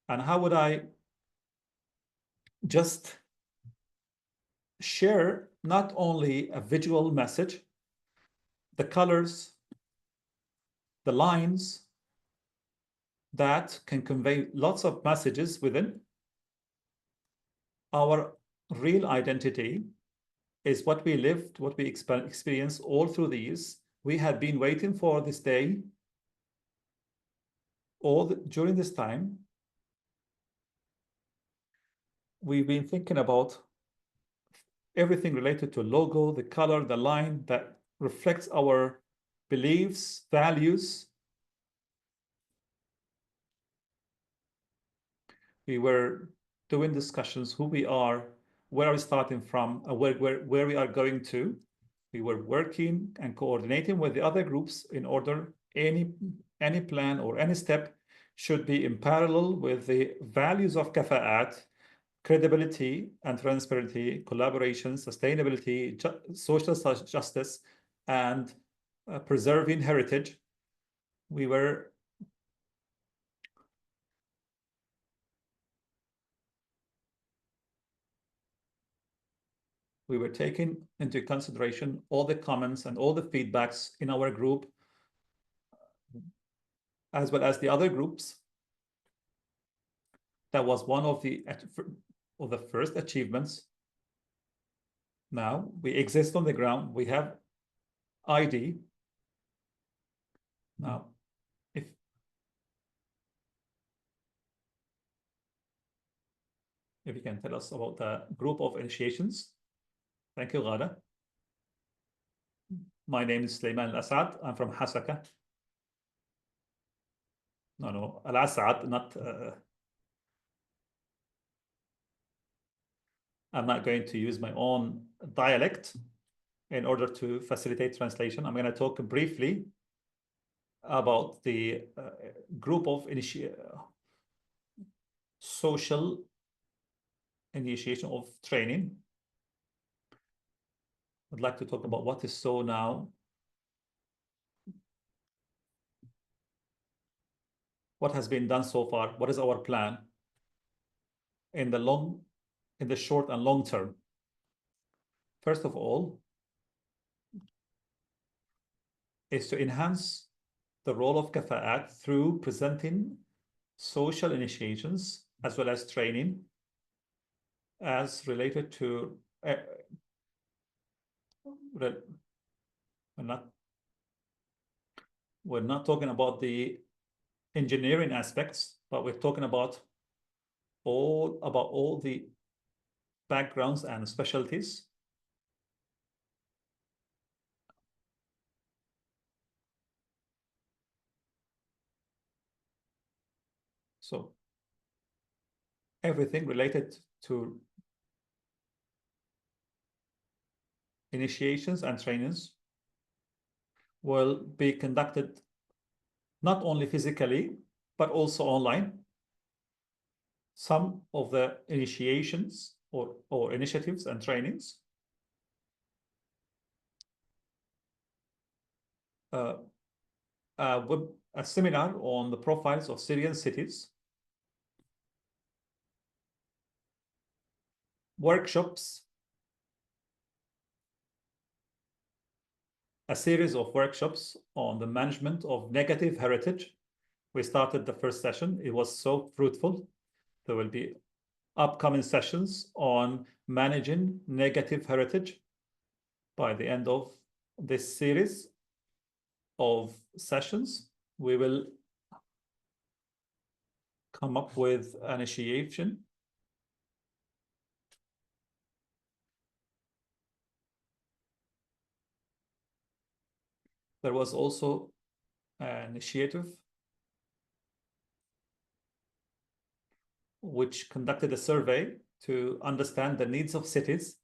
And how would I just share not only a visual message, the colors, the lines that can convey lots of messages within. Our real identity is what we lived, what we experienced all through the years. We had been waiting for this day during this time. We've been thinking about everything related to logo, the color, the line that reflects our beliefs, values. We were doing discussions, who we are, where are we starting from, where we are going to. We were working and coordinating with the other groups in order any plan or any step should be in parallel with the values of KAFAAT: credibility and transparency, collaboration, sustainability, social justice, and preserving heritage. We were taking into consideration all the comments and all the feedbacks in our group, as well as the other groups. That was one of the first achievements. Now we exist on the ground. We have ID. Now, if you can tell us about the group of initiations. Thank you, Ghada. My name is Sulaiman Al-Asad. I'm from Hasaka. No, Al-Asad, not... I'm not going to use my own dialect in order to facilitate translation. I'm going to talk briefly about the group of social initiation of training. I'd like to talk about what is so now. What has been done so far? What is our plan in the short and long term? First of all, is to enhance the role of KAFAAT through presenting social initiations as well as training as related to we're not talking about the engineering aspects, but we're talking about all the backgrounds and specialties. So everything related to initiations and trainings will be conducted not only physically, but also online. Some of the initiations or initiatives and trainings a seminar on the profiles of Syrian cities, workshops, a series of workshops on the management of negative heritage. We started the first session. It was so fruitful. There will be upcoming sessions on managing negative heritage. By the end of this series of sessions, we will come up with an initiation. There was also an initiative which conducted a survey to understand the needs of cities.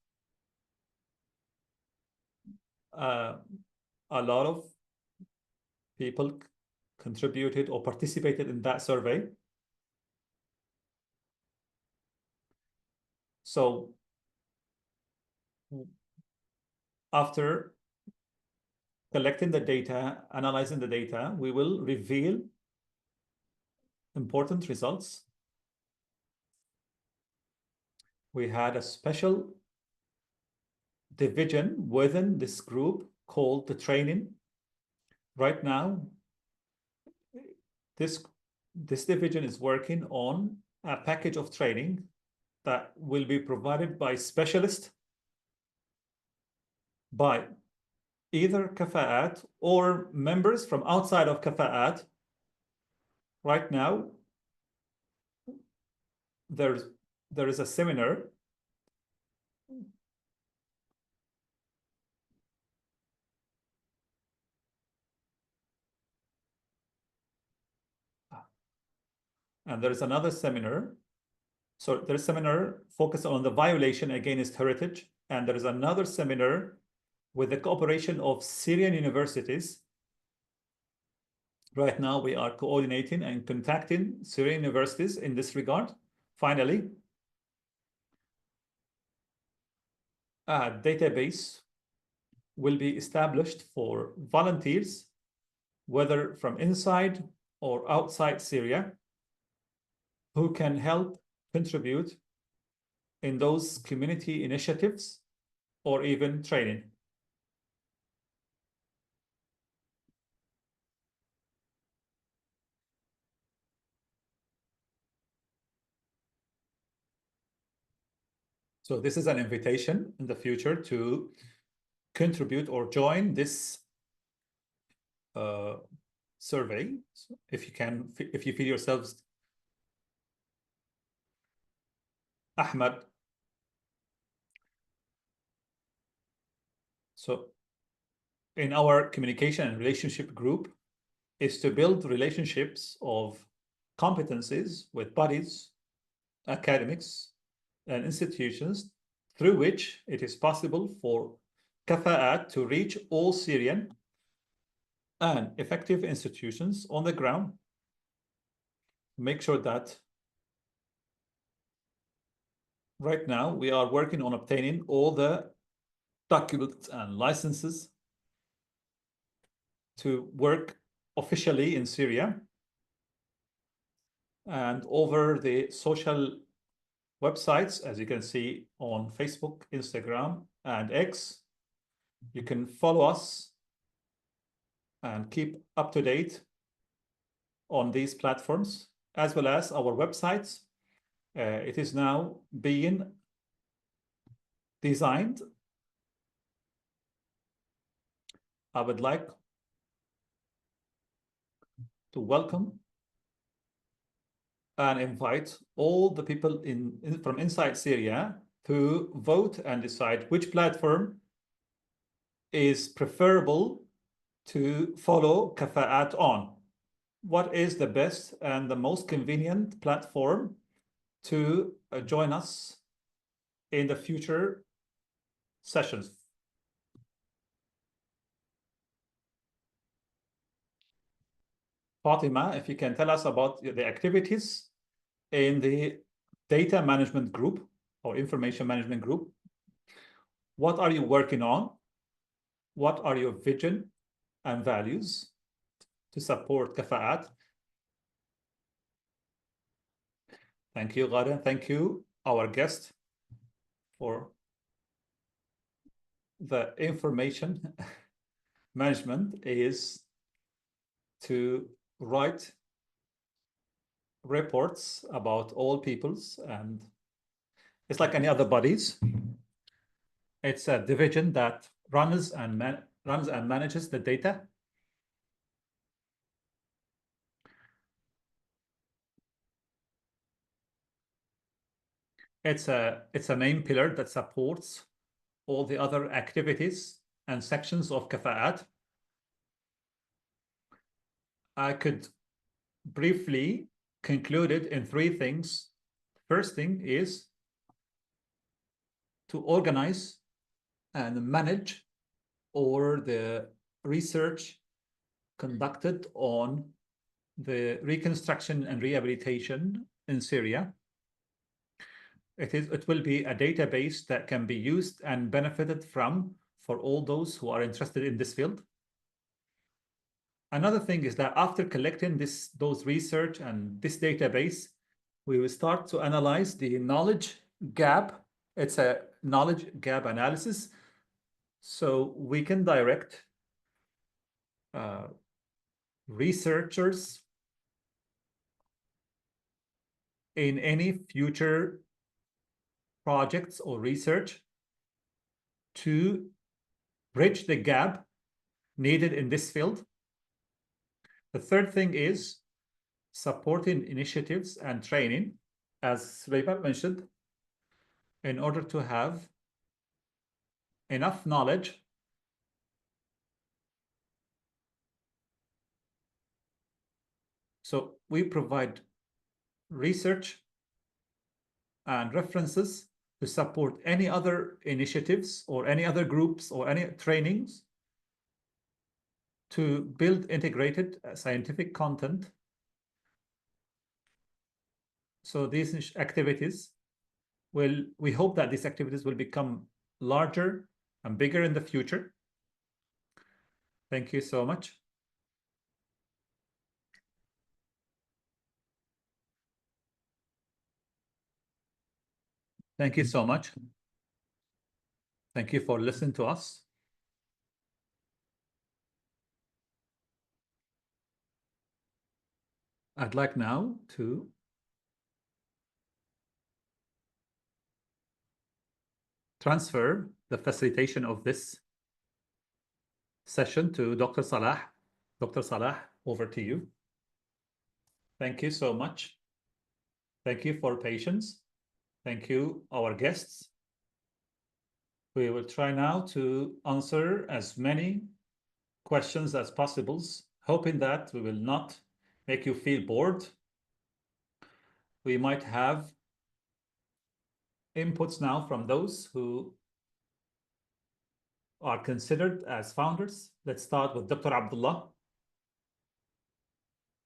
A lot of people contributed or participated in that survey. So after collecting the data, analyzing the data, we will reveal important results. We had a special division within this group called the training. Right now, this division is working on a package of training that will be provided by specialists by either KAFAAT or members from outside of KAFAAT. Right now, there is a seminar and there is another seminar. So there's a seminar focused on the violation against heritage, and there is another seminar with the cooperation of Syrian universities. Right now, we are coordinating and contacting Syrian universities in this regard. Finally, a database will be established for volunteers, whether from inside or outside Syria, who can help contribute in those community initiatives or even training. So this is an invitation in the future to contribute or join this survey. So if you can, if you feel yourselves, Ahmad. So in our communication and relationship group is to build relationships of competencies with bodies, academics, and institutions through which it is possible for KAFAAT to reach all Syrian and effective institutions on the ground. Make sure that right now we are working on obtaining all the documents and licenses to work officially in Syria. And over the social websites, as you can see on Facebook, Instagram, and X, you can follow us and keep up to date on these platforms, as well as our websites. It is now being designed. I would like to welcome and invite all the people from inside Syria to vote and decide which platform is preferable to follow KAFAAT on. What is the best and the most convenient platform to join us in the future sessions? Fatima, if you can tell us about the activities in the data management group or information management group. What are you working on? What are your vision and values to support KAFAAT? Thank you, Ghada. Thank you, our guest, for the information management is to write reports about all peoples, and it's like any other bodies. It's a division that runs and manages the data. It's a main pillar that supports all the other activities and sections of KAFAAT. I could briefly conclude it in three things. First thing is to organize and manage all the research conducted on the reconstruction and rehabilitation in Syria. It will be a database that can be used and benefited from for all those who are interested in this field. Another thing is that after collecting those research and this database, we will start to analyze the knowledge gap. It's a knowledge gap analysis. So we can direct researchers in any future projects or research to bridge the gap needed in this field. The third thing is supporting initiatives and training, as Sulaiman mentioned, in order to have enough knowledge so we provide research and references to support any other initiatives or any other groups or any trainings to build integrated scientific content. So these activities we hope that these activities will become larger and bigger in the future. Thank you so much. Thank you so much. Thank you for listening to us. I'd like now to transfer the facilitation of this session to Dr. Salah. Dr. Salah, over to you. Thank you so much. Thank you for patience. Thank you, our guests. We will try now to answer as many questions as possible, hoping that we will not make you feel bored. We might have inputs now from those who are considered as founders. Let's start with Dr. Abdullah.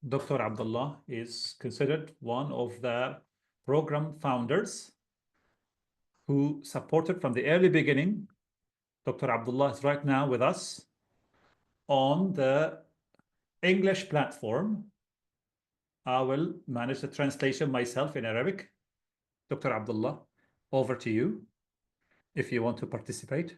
Dr. Abdullah is considered one of the program founders who supported from the early beginning. Dr. Abdullah is right now with us on the English platform. I will manage the translation myself in Arabic. Dr. Abdullah, over to you if you want to participate.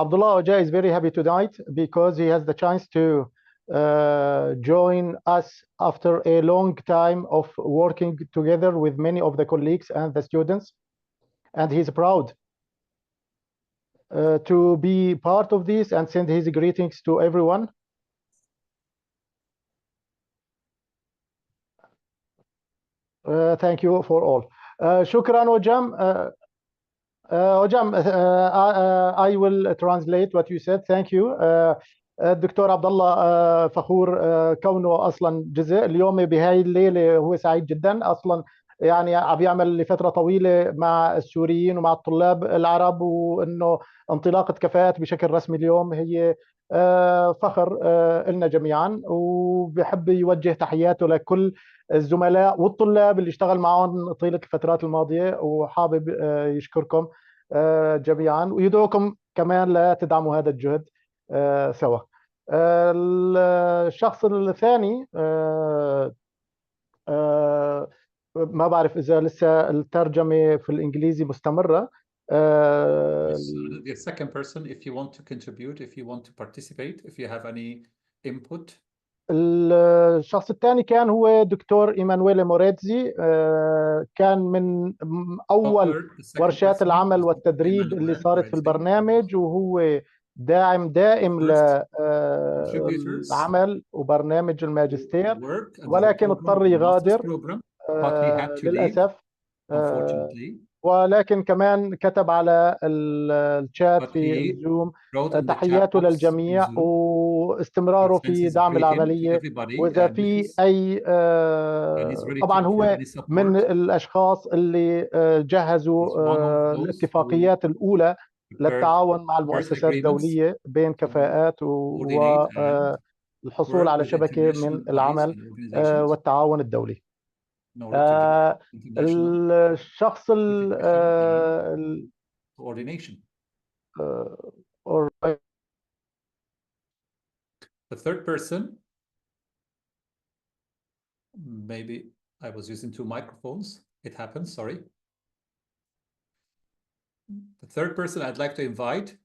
Abdullah Oja is very happy tonight because he has the chance to join us after a long time of working together with many of the colleagues and the students. And he's proud to be part of this and send his greetings to everyone. Thank you for all. Shukran, Ojam. Ojam, I will translate what you said. Thank you. الدكتور عبد الله فخور كونه اصلا جزء اليوم بهاي الليله، هو سعيد جدا اصلا، يعني عم يعمل لفتره طويله مع السوريين ومع الطلاب العرب، وانه انطلاقه كفاءات بشكل رسمي اليوم هي فخر لنا جميعا، وبحب يوجه تحياته لكل الزملاء والطلاب اللي اشتغل معهم طيله الفترات الماضيه، وحابب يشكركم جميعا ويدعوكم كمان لتدعموا هذا الجهد سوا. الشخص الثاني ما بعرف إذا لسه الترجمة في الإنجليزي مستمرة. The second person, if you want to contribute, if you want to participate, if you have any input. الشخص الثاني كان هو دكتور إيمانويل موريتزي، كان من أول ورشات العمل والتدريب اللي صارت في البرنامج، وهو داعم دائم للعمل وبرنامج الماجستير، ولكن اضطر يغادر للأسف. ولكن كمان كتب على الشات في الزوم تحياته للجميع واستمراره في دعم العملية، وإذا في أي طبعا هو من الأشخاص اللي جهزوا الاتفاقيات الأولى للتعاون مع المؤسسات الدولية بين كفاءات والحصول على شبكة من العمل والتعاون الدولي. الشخص coordination. The third person, maybe I was using two microphones. It happens, sorry. The third person I'd like to invite,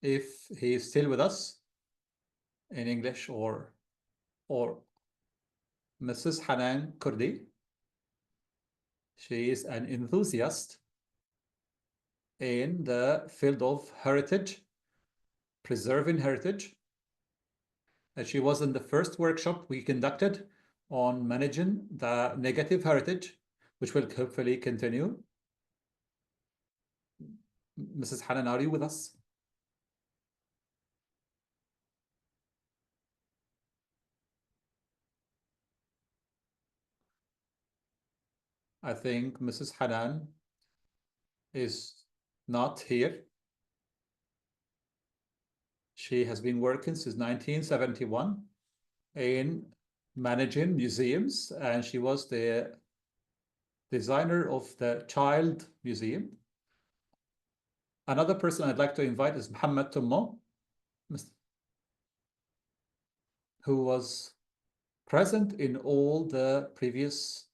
if he is still with us in English, or Mrs. Hanan Kurdi. She is an enthusiast in the field of heritage, preserving heritage. And she was in the first workshop we conducted on managing the negative heritage, which will hopefully continue. Mrs. Hanan, are you with us? I think Mrs. Hanan is not here. She has been working since 1971 in managing museums, and she was the designer of the Child Museum. Another person I'd like to invite is Mohammed Tummo, who was present in all the previous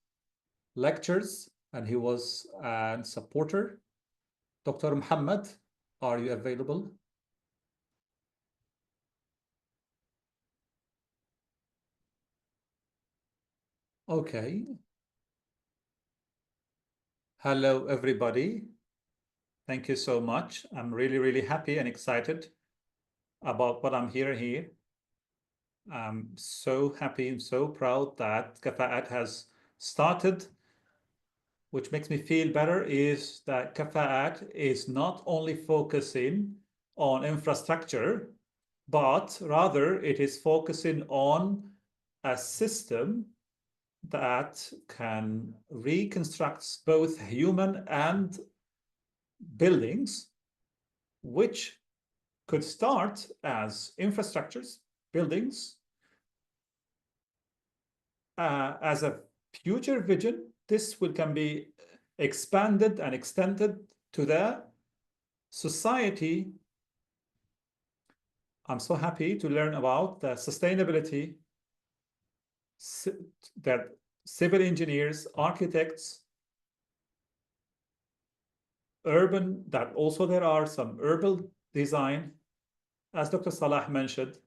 lectures, and he was a supporter. Dr. Muhammad, are you available? Okay. Hello, everybody. Thank you so much. I'm really, really happy and excited about what I'm hearing here. I'm so happy and so proud that KAFAAT has started. Which makes me feel better is that KAFAAT is not only focusing on infrastructure, but rather it is focusing on a system that can reconstruct both human and buildings, which could start as infrastructures, buildings, as a future vision. This can be expanded and extended to the society. I'm so happy to learn about the sustainability that civil engineers, architects, urban, that also there are some urban design, as Dr. Salah mentioned,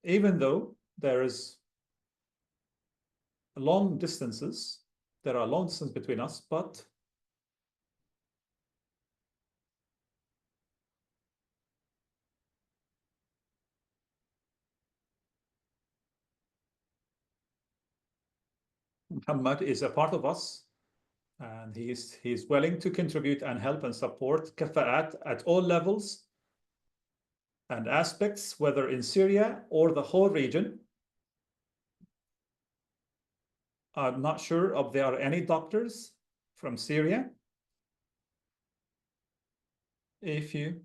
even though there is long distances, there are long distances between us, but Muhammad is a part of us, and he's willing to contribute and help and support KAFAAT at all levels and aspects, whether in Syria or the whole region. I'm not sure if there are any doctors from Syria. If you,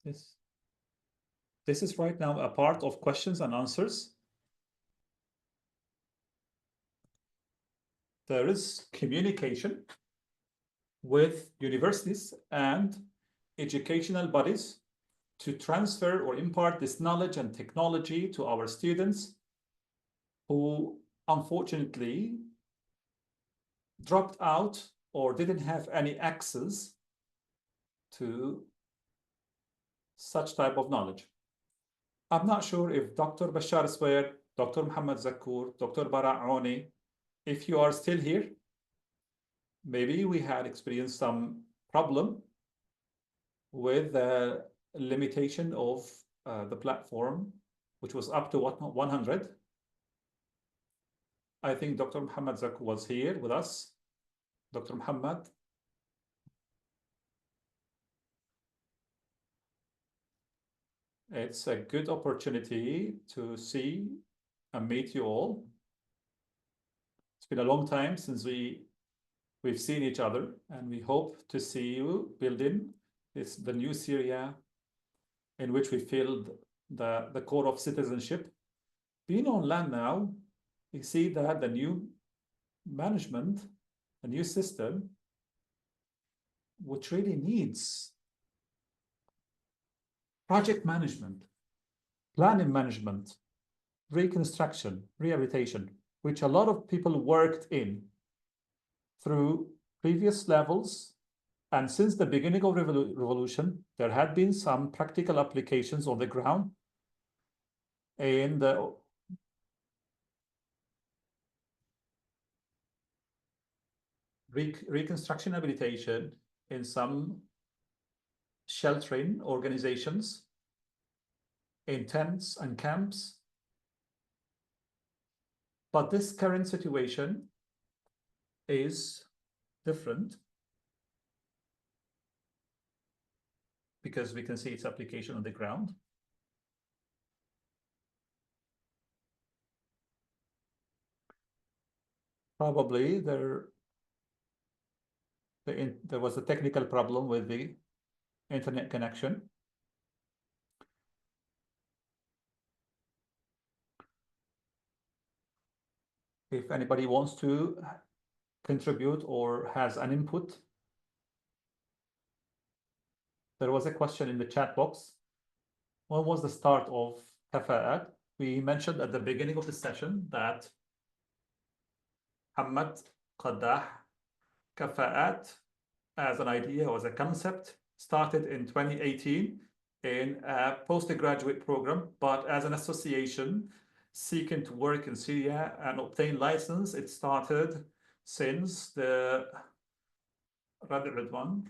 this is right now a part of questions and answers. There is communication with universities and educational bodies to transfer or impart this knowledge and technology to our students who unfortunately dropped out or didn't have any access to such type of knowledge. I'm not sure if Dr. Bashar Swair, Dr. Muhammad Zakour, Dr. Bara Aouni, if you are still here, maybe we had experienced some problem with the limitation of the platform, which was up to 100. I think Dr. Muhammad Zakour was here with us. Dr. Muhammad. It's a good opportunity to see and meet you all. It's been a long time since we've seen each other, and we hope to see you building the new Syria in which we feel the core of citizenship. Being on land now, we see that the new management, the new system, which really needs project management, planning management, reconstruction, rehabilitation, which a lot of people worked in through previous levels. And since the beginning of revolution, there had been some practical applications on the ground in the reconstruction habilitation in some sheltering organizations, in tents and camps. But this current situation is different because we can see its application on the ground. Probably there was a technical problem with the internet connection. If anybody wants to contribute or has an input, there was a question in the chat box. When was the start of KAFAAT? We mentioned at the beginning of the session that Hamad Qaddah KAFAAT as an idea or as a concept started in 2018 in a postgraduate program, but as an association seeking to work in Syria and obtain license, it started since the Ridwan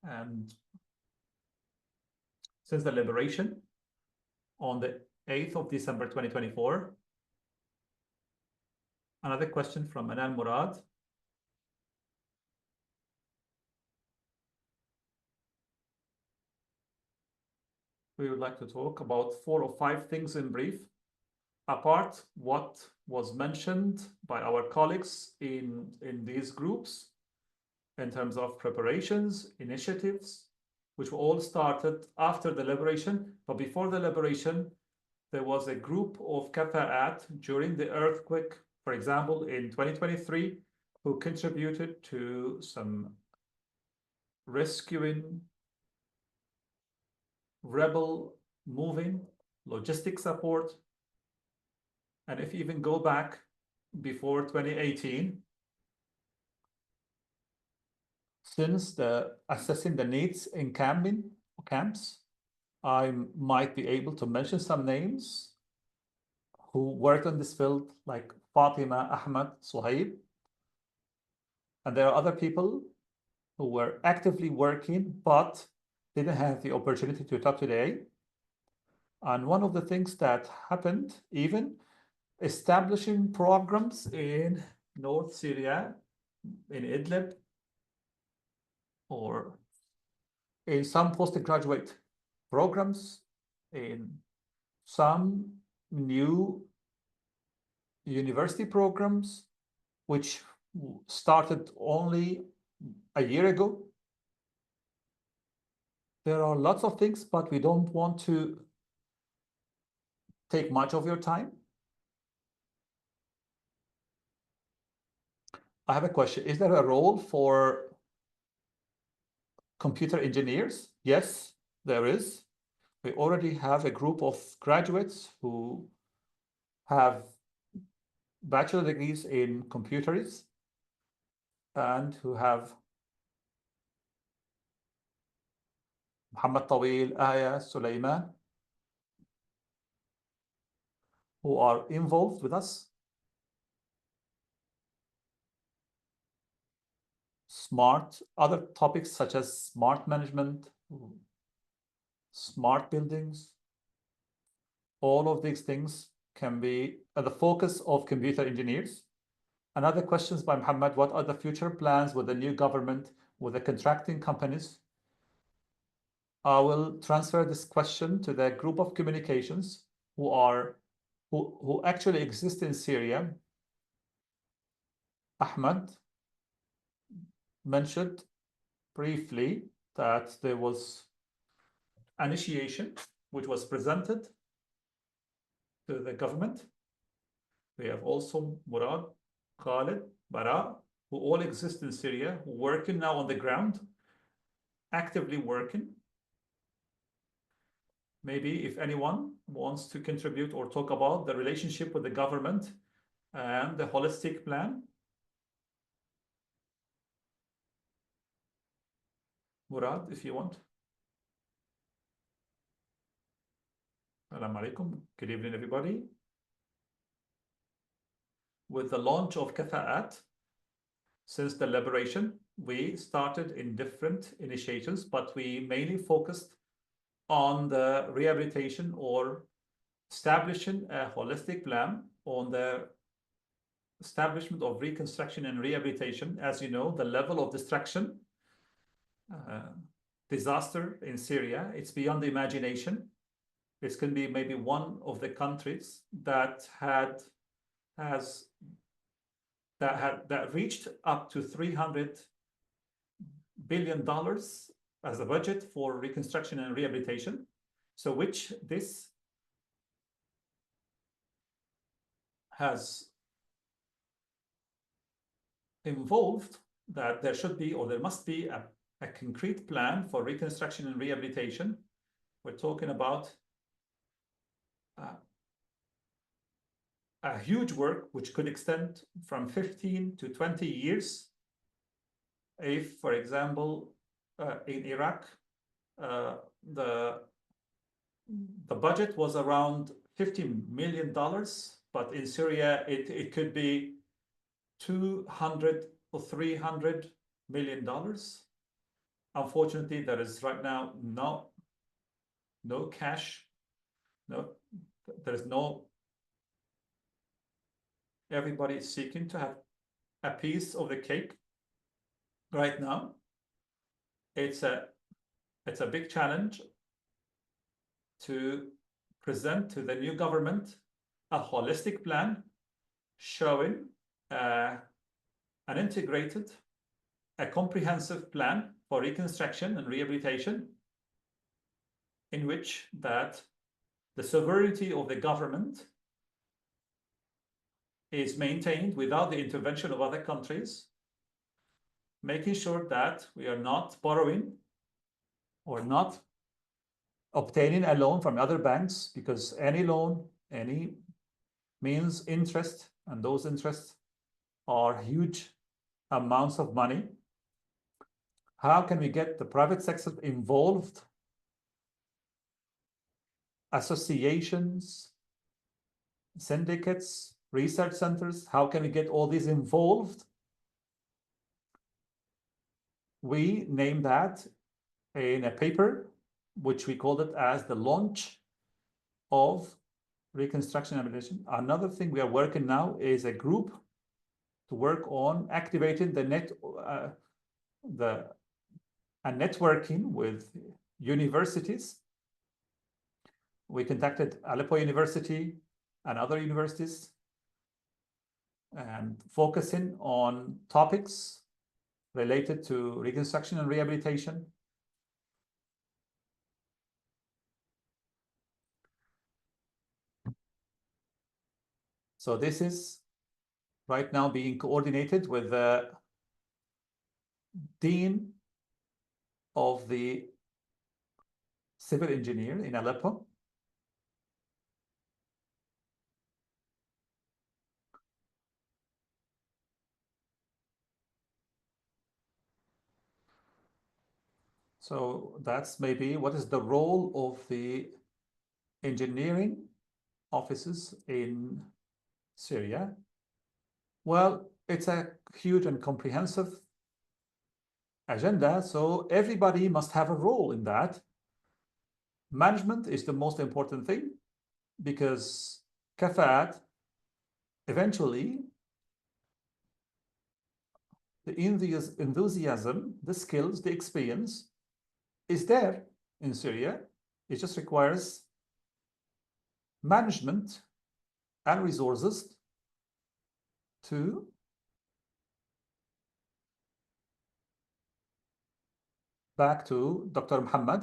and since the liberation on the 8th of December 2024. Another question from Manal Murad. We would like to talk about 4 or 5 things in brief, apart what was mentioned by our colleagues in these groups in terms of preparations, initiatives, which were all started after the liberation. But before the liberation, there was a group of KAFAAT during the earthquake, for example, in 2023, who contributed to some rescuing, rebel moving, logistic support. And if you even go back before 2018, since assessing the needs in camps, I might be able to mention some names who worked in this field, like Fatima, Ahmad, Suhaib. And there are other people who were actively working, but didn't have the opportunity to talk today. And one of the things that happened, even establishing programs in North Syria, in Idlib, or in some postgraduate programs, in some new university programs, which started only a year ago. There are lots of things, but we don't want to take much of your time. I have a question. Is there a role for computer engineers? Yes, there is. We already have a group of graduates who have bachelor degrees in computers and who have Muhammad Tawil, Aya, Sulaiman, who are involved with us. Other topics such as smart management, smart buildings, all of these things can be at the focus of computer engineers. Another questions by Muhammad, what are the future plans with the new government, with the contracting companies? I will transfer this question to the group of communications who actually exist in Syria. Ahmed mentioned briefly that there was initiation which was presented to the government. We have also Murad, Khalid, Bara, who all exist in Syria, working now on the ground, actively working. Maybe if anyone wants to contribute or talk about the relationship with the government and the holistic plan. Murad, if you want. Assalamu alaikum. Good evening, everybody. With the launch of KAFAAT, since the liberation, we started in different initiatives, but we mainly focused on the rehabilitation or establishing a holistic plan on the establishment of reconstruction and rehabilitation. As you know, the level of destruction, disaster in Syria, it's beyond the imagination. This can be maybe one of the countries that reached up to $300 billion as a budget for reconstruction and rehabilitation. So which this has involved that there should be, or there must be a concrete plan for reconstruction and rehabilitation. We're talking about a huge work which could extend from 15 to 20 years. If, for example, in Iraq, the budget was around $50 million, but in Syria, it could be $200 or $300 million. Unfortunately, there is right now no cash, there is no. Everybody is seeking to have a piece of the cake right now. It's a big challenge to present to the new government a holistic plan showing an integrated, a comprehensive plan for reconstruction and rehabilitation, in which that the sovereignty of the government is maintained without the intervention of other countries, making sure that we are not borrowing or not obtaining a loan from other banks, because any loan, any means interest, and those interests are huge amounts of money. How can we get the private sector involved? Associations, syndicates, research centers, how can we get all these involved? We named that in a paper, which we called it as the launch of reconstruction and rehabilitation. Another thing we are working now is a group to work on activating the networking with universities. We contacted Aleppo University and other universities and focusing on topics related to reconstruction and rehabilitation. So this is right now being coordinated with the Dean of the civil engineer in Aleppo. So that's maybe what is the role of the engineering offices in Syria? Well, it's a huge and comprehensive agenda, so everybody must have a role in that. Management is the most important thing because KAFAAT eventually the enthusiasm, the skills, the experience is there in Syria. It just requires management and resources to back to Dr. Muhammad.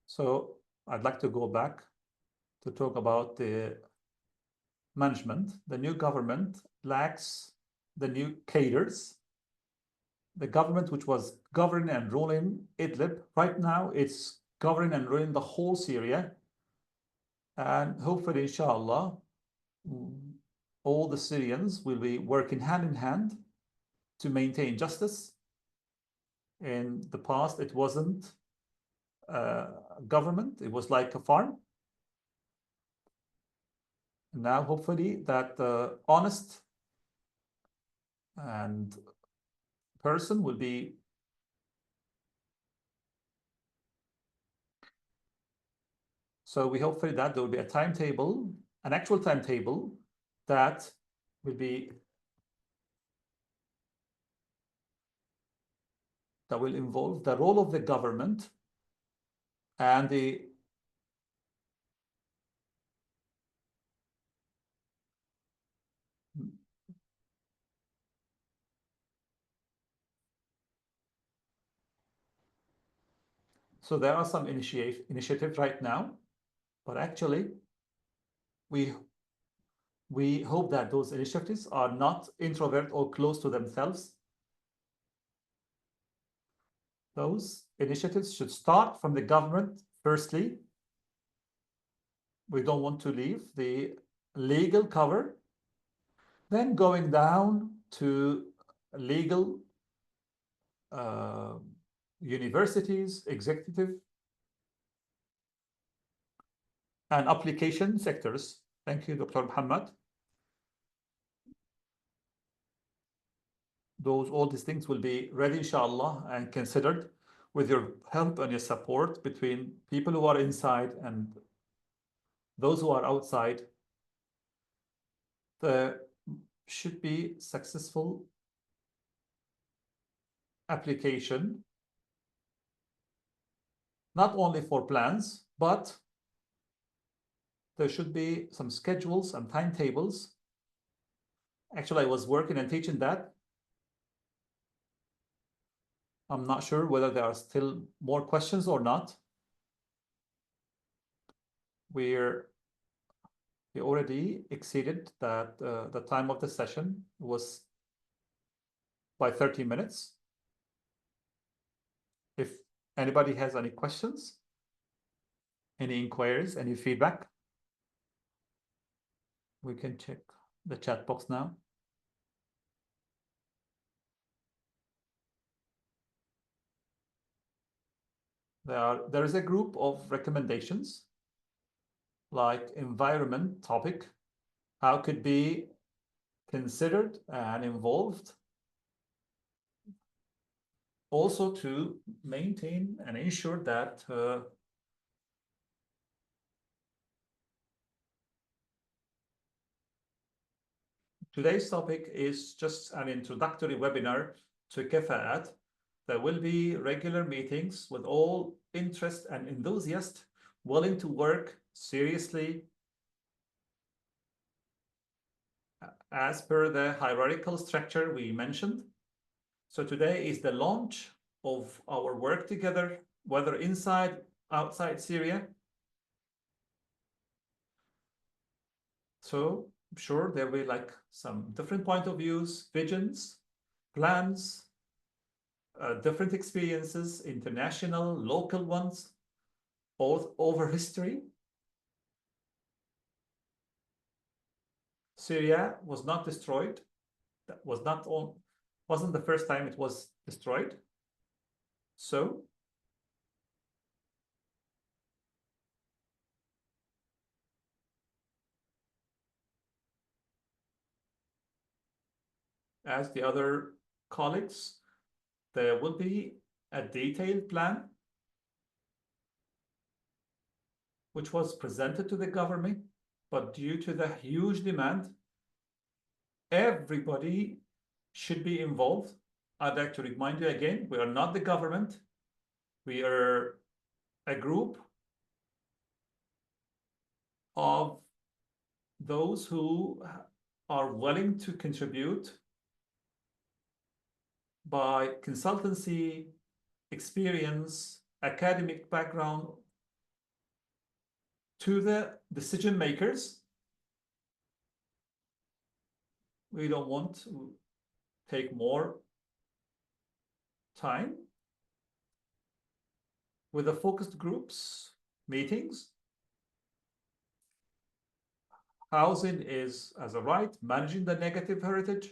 So I'd like to go back to talk about the management. The new government lacks the new cadres. The government which was governing and ruling Idlib, right now it's governing and ruling the whole Syria. And hopefully, inshallah, all the Syrians will be working hand in hand to maintain justice. In the past, it wasn't government, it was like a farm. Now, hopefully, that honest and person will be so we hopefully that there will be a timetable, an actual timetable that will be that will involve the role of the government and the so there are some initiatives right now, but actually we hope that those initiatives are not introvert or close to themselves. Those initiatives should start from the government firstly. We don't want to leave the legal cover, then going down to legal universities, executive, and application sectors. Thank you, Dr. Muhammad. All these things will be ready, inshallah, and considered with your help and your support between people who are inside and those who are outside. There should be successful application, not only for plans, but there should be some schedules and timetables. Actually, I was working and teaching that. I'm not sure whether there are still more questions or not. We already exceeded that the time of the session was by 30 minutes. If anybody has any questions, any inquiries, any feedback, we can check the chat box now. There is a group of recommendations like environment topic, how could be considered and involved. Also to maintain and ensure that today's topic is just an introductory webinar to KAFAAT. There will be regular meetings with all interest and enthusiasts willing to work seriously as per the hierarchical structure we mentioned. So today is the launch of our work together, whether inside, outside Syria. So I'm sure there will be like some different point of views, visions, plans, different experiences, international, local ones, both over history. Syria was not destroyed. That was not all, wasn't the first time it was destroyed. So as the other colleagues, there will be a detailed plan which was presented to the government, but due to the huge demand, everybody should be involved. I'd like to remind you again, we are not the government. We are a group of those who are willing to contribute by consultancy, experience, academic background to the decision makers. We don't want to take more time with the focused groups, meetings. Housing is as a right, managing the negative heritage,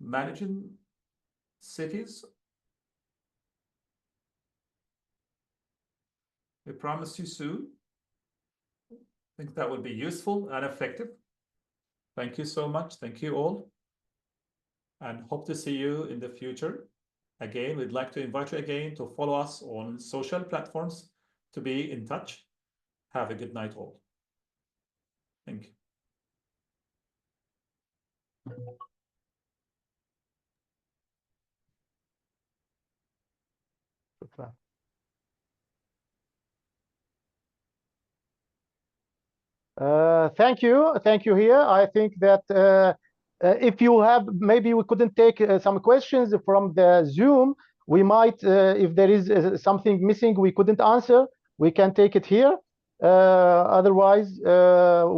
managing cities. We promise you soon. I think that would be useful and effective. Thank you so much. Thank you all. And hope to see you in the future. Again, we'd like to invite you again to follow us on social platforms to be in touch. Have a good night all. Thank you. Thank you here. I think that if you have, maybe we couldn't take some questions from the Zoom. We might, if there is something missing we couldn't answer, we can take it here. Otherwise,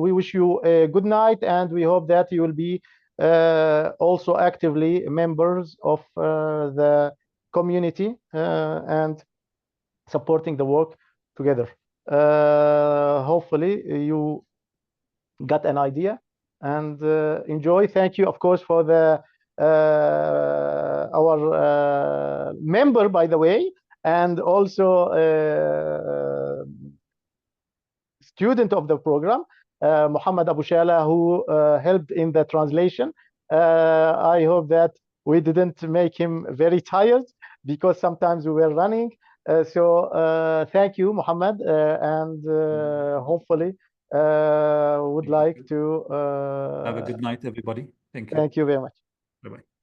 we wish you a good night, and we hope that you will be also actively members of the community and supporting the work together. Hopefully you got an idea and enjoy. Thank you, of course, for the our member, by the way, and also student of the program, Muhammad Abu Shala, who helped in the translation. I hope that we didn't make him very tired, because sometimes we were running. So thank you, Muhammad, and hopefully would like to have a good night, everybody. Thank you. Thank you very much. Bye-bye.